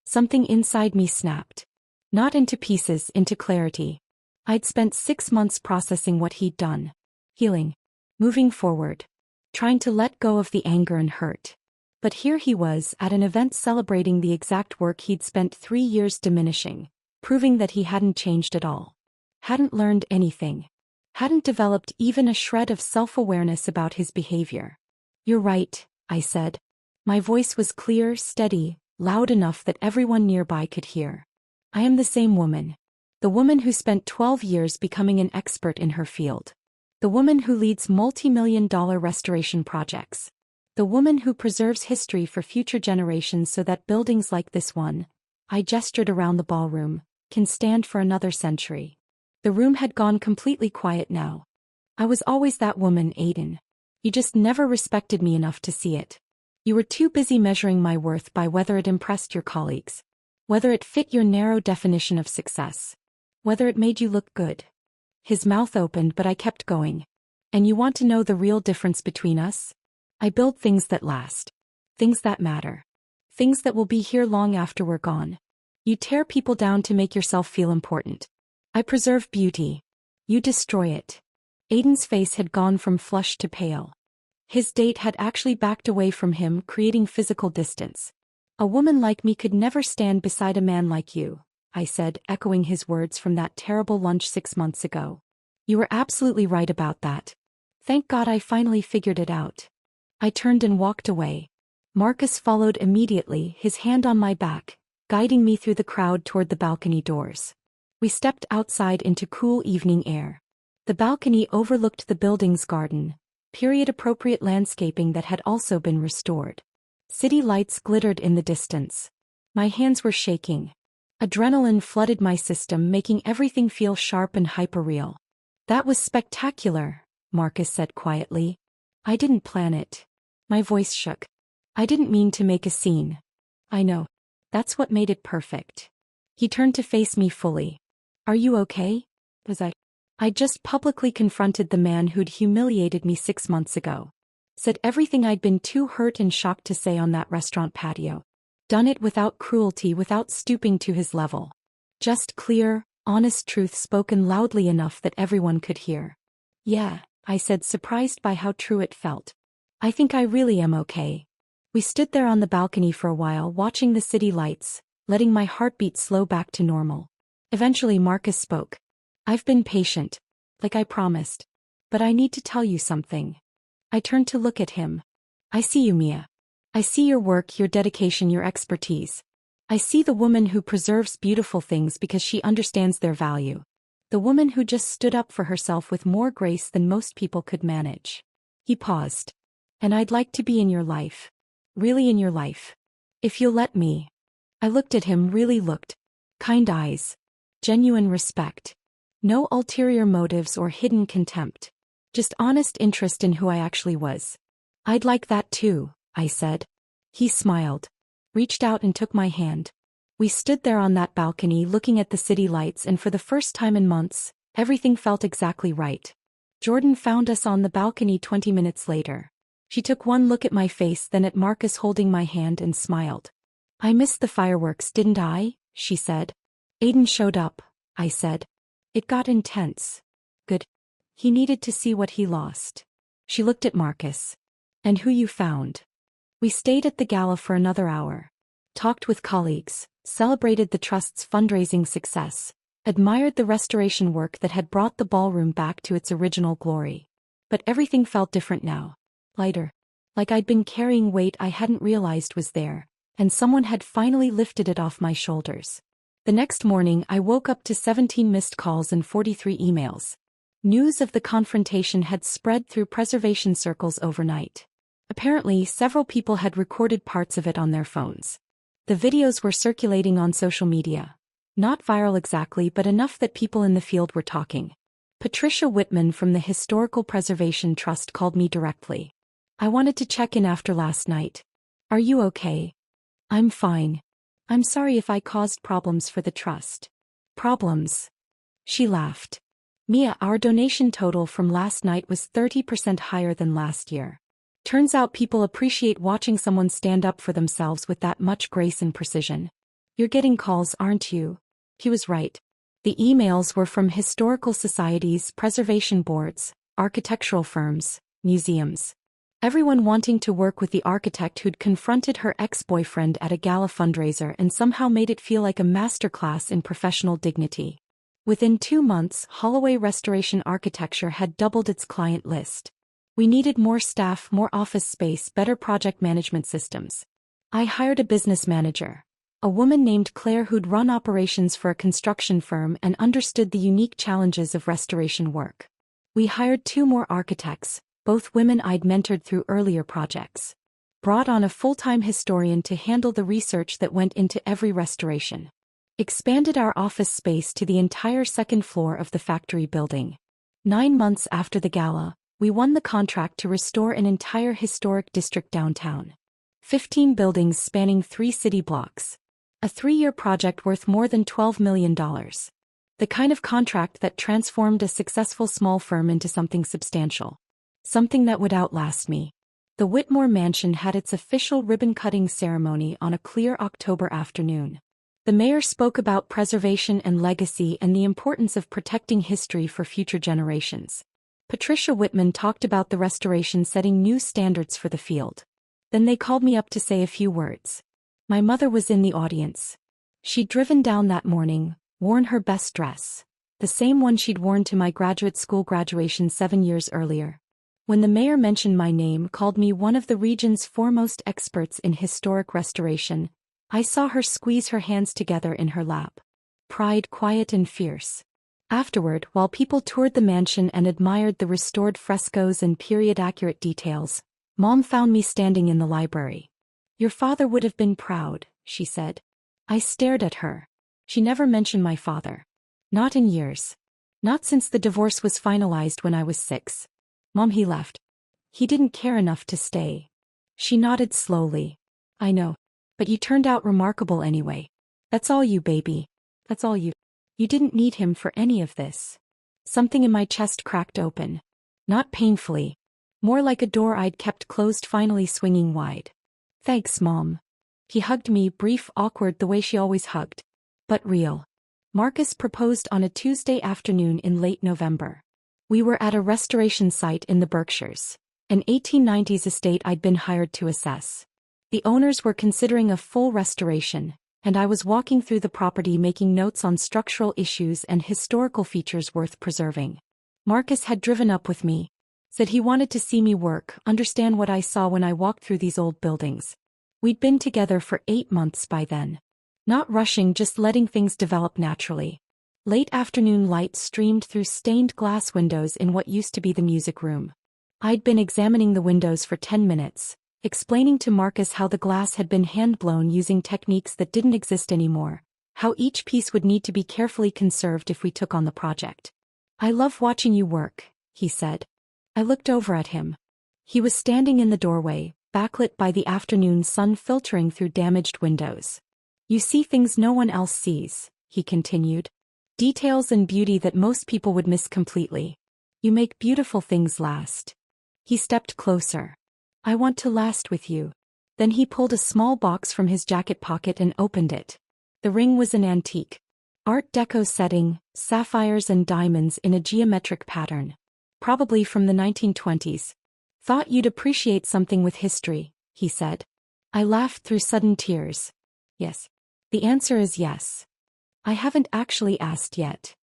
Something inside me snapped. Not into pieces, into clarity. I'd spent 6 months processing what he'd done. Healing. Moving forward. Trying to let go of the anger and hurt. But here he was, at an event celebrating the exact work he'd spent 3 years diminishing, proving that he hadn't changed at all. Hadn't learned anything. Hadn't developed even a shred of self-awareness about his behavior. "You're right," I said. My voice was clear, steady, loud enough that everyone nearby could hear. "I am the same woman. The woman who spent 12 years becoming an expert in her field. The woman who leads multi-million-dollar restoration projects. The woman who preserves history for future generations so that buildings like this one," I gestured around the ballroom, "can stand for another century." The room had gone completely quiet now. "I was always that woman, Aiden. You just never respected me enough to see it. You were too busy measuring my worth by whether it impressed your colleagues. Whether it fit your narrow definition of success. Whether it made you look good." His mouth opened, but I kept going. "And you want to know the real difference between us? I build things that last. Things that matter. Things that will be here long after we're gone. You tear people down to make yourself feel important. I preserve beauty. You destroy it." Aiden's face had gone from flushed to pale. His date had actually backed away from him, creating physical distance. "A woman like me could never stand beside a man like you." I said, echoing his words from that terrible lunch 6 months ago. You were absolutely right about that. Thank God I finally figured it out. I turned and walked away. Marcus followed immediately, his hand on my back, guiding me through the crowd toward the balcony doors. We stepped outside into cool evening air. The balcony overlooked the building's garden, period-appropriate landscaping that had also been restored. City lights glittered in the distance. My hands were shaking. Adrenaline flooded my system, making everything feel sharp and hyperreal. That was spectacular, Marcus said quietly. I didn't plan it. My voice shook. I didn't mean to make a scene. I know. That's what made it perfect. He turned to face me fully. Are you okay? I just publicly confronted the man who'd humiliated me 6 months ago. Said everything I'd been too hurt and shocked to say on that restaurant patio. Done it without cruelty, without stooping to his level. Just clear, honest truth spoken loudly enough that everyone could hear. Yeah, I said, surprised by how true it felt. I think I really am okay. We stood there on the balcony for a while, watching the city lights, letting my heartbeat slow back to normal. Eventually Marcus spoke. I've been patient, like I promised. But I need to tell you something. I turned to look at him. I see you, Mia. I see your work, your dedication, your expertise. I see the woman who preserves beautiful things because she understands their value. The woman who just stood up for herself with more grace than most people could manage. He paused. And I'd like to be in your life. Really in your life. If you'll let me. I looked at him, really looked. Kind eyes. Genuine respect. No ulterior motives or hidden contempt. Just honest interest in who I actually was. I'd like that too, I said. He smiled. Reached out and took my hand. We stood there on that balcony looking at the city lights, and for the first time in months, everything felt exactly right. Jordan found us on the balcony 20 minutes later. She took one look at my face, then at Marcus holding my hand, and smiled. I missed the fireworks, didn't I? She said. Aiden showed up, I said. It got intense. Good. He needed to see what he lost. She looked at Marcus. And who you found? We stayed at the gala for another hour. Talked with colleagues, celebrated the trust's fundraising success, admired the restoration work that had brought the ballroom back to its original glory. But everything felt different now. Lighter. Like I'd been carrying weight I hadn't realized was there, and someone had finally lifted it off my shoulders. The next morning I woke up to 17 missed calls and 43 emails. News of the confrontation had spread through preservation circles overnight. Apparently, several people had recorded parts of it on their phones. The videos were circulating on social media. Not viral exactly, but enough that people in the field were talking. Patricia Whitman from the Historical Preservation Trust called me directly. I wanted to check in after last night. Are you okay? I'm fine. I'm sorry if I caused problems for the trust. Problems? She laughed. Mia, our donation total from last night was 30% higher than last year. Turns out people appreciate watching someone stand up for themselves with that much grace and precision. You're getting calls, aren't you? He was right. The emails were from historical societies, preservation boards, architectural firms, museums. Everyone wanting to work with the architect who'd confronted her ex-boyfriend at a gala fundraiser and somehow made it feel like a masterclass in professional dignity. Within 2 months, Holloway Restoration Architecture had doubled its client list. We needed more staff, more office space, better project management systems. I hired a business manager, a woman named Claire who'd run operations for a construction firm and understood the unique challenges of restoration work. We hired 2 more architects, both women I'd mentored through earlier projects. Brought on a full-time historian to handle the research that went into every restoration. Expanded our office space to the entire second floor of the factory building. 9 months after the gala, we won the contract to restore an entire historic district downtown. 15 buildings spanning 3 city blocks. A 3-year project worth more than $12 million. The kind of contract that transformed a successful small firm into something substantial. Something that would outlast me. The Whitmore Mansion had its official ribbon-cutting ceremony on a clear October afternoon. The mayor spoke about preservation and legacy and the importance of protecting history for future generations. Patricia Whitman talked about the restoration setting new standards for the field. Then they called me up to say a few words. My mother was in the audience. She'd driven down that morning, worn her best dress, the same one she'd worn to my graduate school graduation 7 years earlier. When the mayor mentioned my name, called me one of the region's foremost experts in historic restoration, I saw her squeeze her hands together in her lap. Pride quiet and fierce. Afterward, while people toured the mansion and admired the restored frescoes and period-accurate details, Mom found me standing in the library. "Your father would have been proud," she said. I stared at her. She never mentioned my father. Not in years. Not since the divorce was finalized when I was 6. "Mom, he left. He didn't care enough to stay." She nodded slowly. "I know. But you turned out remarkable anyway. That's all you, baby. That's all you. You didn't need him for any of this." Something in my chest cracked open. Not painfully. More like a door I'd kept closed finally swinging wide. "Thanks, Mom." He hugged me, brief, awkward, the way she always hugged. But real. Marcus proposed on a Tuesday afternoon in late November. We were at a restoration site in the Berkshires, an 1890s estate I'd been hired to assess. The owners were considering a full restoration, and I was walking through the property making notes on structural issues and historical features worth preserving. Marcus had driven up with me. Said he wanted to see me work, understand what I saw when I walked through these old buildings. We'd been together for 8 months by then. Not rushing, just letting things develop naturally. Late afternoon light streamed through stained glass windows in what used to be the music room. I'd been examining the windows for 10 minutes, explaining to Marcus how the glass had been hand-blown using techniques that didn't exist anymore, how each piece would need to be carefully conserved if we took on the project. "I love watching you work," he said. I looked over at him. He was standing in the doorway, backlit by the afternoon sun filtering through damaged windows. "You see things no one else sees," he continued. "Details and beauty that most people would miss completely. You make beautiful things last." He stepped closer. "I want to last with you." Then he pulled a small box from his jacket pocket and opened it. The ring was an antique Art Deco setting, sapphires and diamonds in a geometric pattern. Probably from the 1920s. "Thought you'd appreciate something with history," he said. I laughed through sudden tears. "Yes. The answer is yes. I haven't actually asked yet.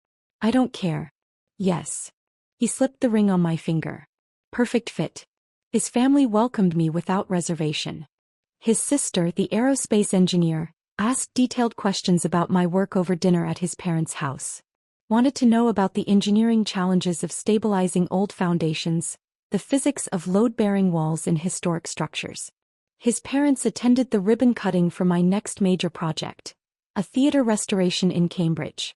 I don't care." "Yes." He slipped the ring on my finger. Perfect fit. His family welcomed me without reservation. His sister, the aerospace engineer, asked detailed questions about my work over dinner at his parents' house. Wanted to know about the engineering challenges of stabilizing old foundations, the physics of load-bearing walls in historic structures. His parents attended the ribbon cutting for my next major project, a theater restoration in Cambridge.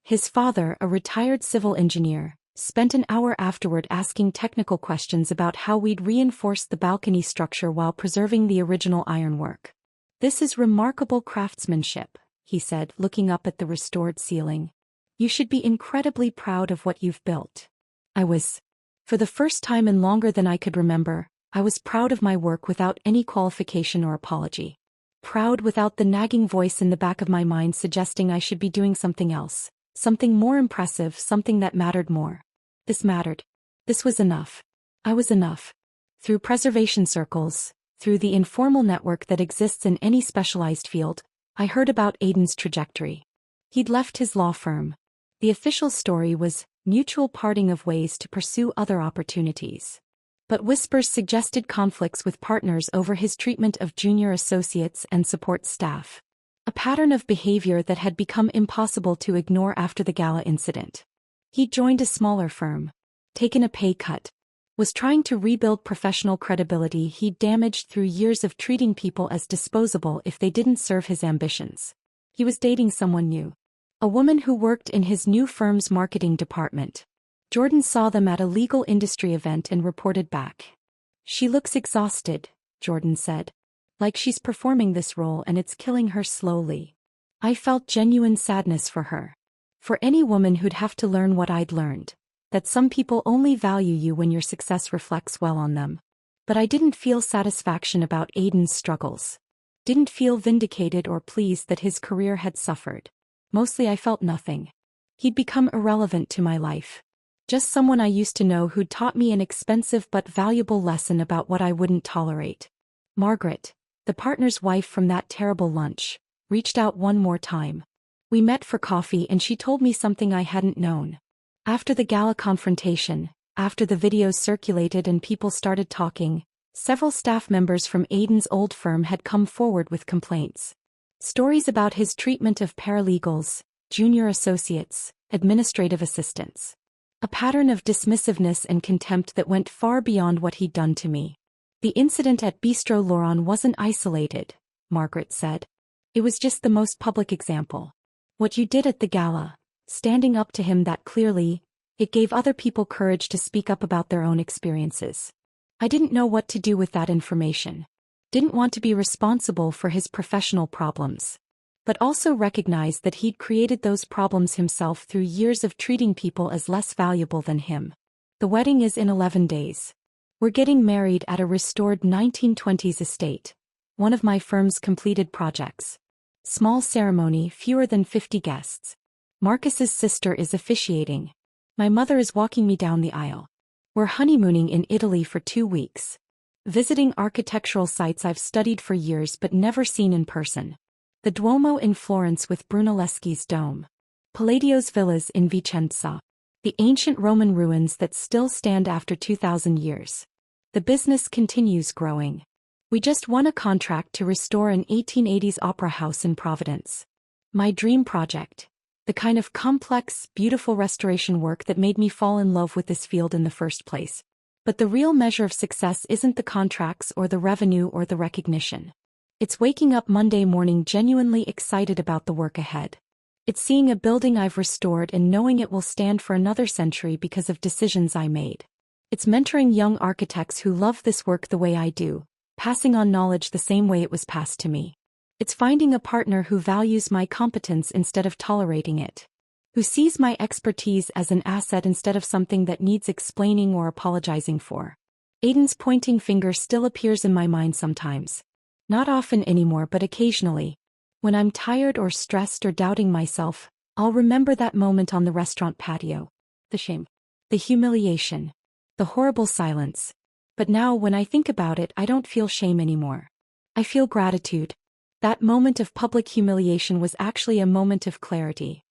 His father, a retired civil engineer, spent an hour afterward asking technical questions about how we'd reinforce the balcony structure while preserving the original ironwork. "This is remarkable craftsmanship," he said, looking up at the restored ceiling. "You should be incredibly proud of what you've built." I was. For the first time in longer than I could remember, I was proud of my work without any qualification or apology. Proud without the nagging voice in the back of my mind suggesting I should be doing something else, something more impressive, something that mattered more. This mattered. This was enough. I was enough. Through preservation circles, through the informal network that exists in any specialized field, I heard about Aidan's trajectory. He'd left his law firm. The official story was mutual parting of ways to pursue other opportunities. But whispers suggested conflicts with partners over his treatment of junior associates and support staff. A pattern of behavior that had become impossible to ignore after the gala incident. He joined a smaller firm. Taken a pay cut. Was trying to rebuild professional credibility he'd damaged through years of treating people as disposable if they didn't serve his ambitions. He was dating someone new. A woman who worked in his new firm's marketing department. Jordan saw them at a legal industry event and reported back. "She looks exhausted," Jordan said. "Like she's performing this role and it's killing her slowly." I felt genuine sadness for her. For any woman who'd have to learn what I'd learned. That some people only value you when your success reflects well on them. But I didn't feel satisfaction about Aidan's struggles. Didn't feel vindicated or pleased that his career had suffered. Mostly I felt nothing. He'd become irrelevant to my life. Just someone I used to know who'd taught me an expensive but valuable lesson about what I wouldn't tolerate. Margaret, the partner's wife from that terrible lunch, reached out one more time. We met for coffee and she told me something I hadn't known. After the gala confrontation, after the videos circulated and people started talking, several staff members from Aiden's old firm had come forward with complaints. Stories about his treatment of paralegals, junior associates, administrative assistants. A pattern of dismissiveness and contempt that went far beyond what he'd done to me. The incident at Bistro Laurent wasn't isolated, Margaret said. It was just the most public example. What you did at the gala, standing up to him that clearly, it gave other people courage to speak up about their own experiences. I didn't know what to do with that information. Didn't want to be responsible for his professional problems. But also recognized that he'd created those problems himself through years of treating people as less valuable than him. The wedding is in 11 days. We're getting married at a restored 1920s estate, one of my firm's completed projects. Small ceremony, fewer than 50 guests. Marcus's sister is officiating. My mother is walking me down the aisle. We're honeymooning in Italy for 2 weeks. Visiting architectural sites I've studied for years but never seen in person. The Duomo in Florence with Brunelleschi's dome. Palladio's villas in Vicenza. The ancient Roman ruins that still stand after 2,000 years. The business continues growing. We just won a contract to restore an 1880s opera house in Providence. My dream project. The kind of complex, beautiful restoration work that made me fall in love with this field in the first place. But the real measure of success isn't the contracts or the revenue or the recognition. It's waking up Monday morning genuinely excited about the work ahead. It's seeing a building I've restored and knowing it will stand for another century because of decisions I made. It's mentoring young architects who love this work the way I do, passing on knowledge the same way it was passed to me. It's finding a partner who values my competence instead of tolerating it. Who sees my expertise as an asset instead of something that needs explaining or apologizing for. Aiden's pointing finger still appears in my mind sometimes. Not often anymore, but occasionally. When I'm tired or stressed or doubting myself, I'll remember that moment on the restaurant patio. The shame. The humiliation. The horrible silence. But now when I think about it, I don't feel shame anymore. I feel gratitude. That moment of public humiliation was actually a moment of clarity.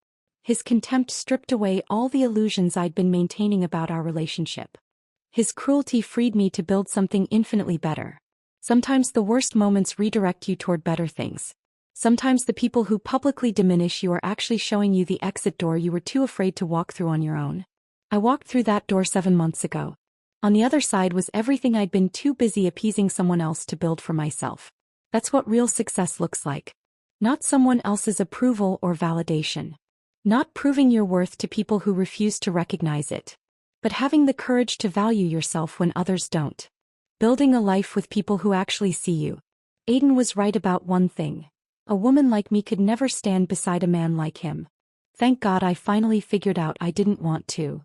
His contempt stripped away all the illusions I'd been maintaining about our relationship. His cruelty freed me to build something infinitely better. Sometimes the worst moments redirect you toward better things. Sometimes the people who publicly diminish you are actually showing you the exit door you were too afraid to walk through on your own. I walked through that door 7 months ago. On the other side was everything I'd been too busy appeasing someone else to build for myself. That's what real success looks like. Not someone else's approval or validation. Not proving your worth to people who refuse to recognize it. But having the courage to value yourself when others don't. Building a life with people who actually see you. Aiden was right about one thing. A woman like me could never stand beside a man like him. Thank God I finally figured out I didn't want to.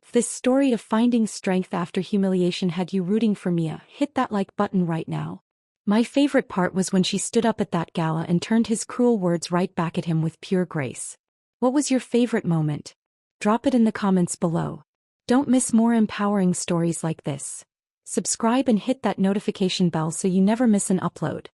If this story of finding strength after humiliation had you rooting for Mia, hit that like button right now. My favorite part was when she stood up at that gala and turned his cruel words right back at him with pure grace. What was your favorite moment? Drop it in the comments below. Don't miss more empowering stories like this. Subscribe and hit that notification bell so you never miss an upload.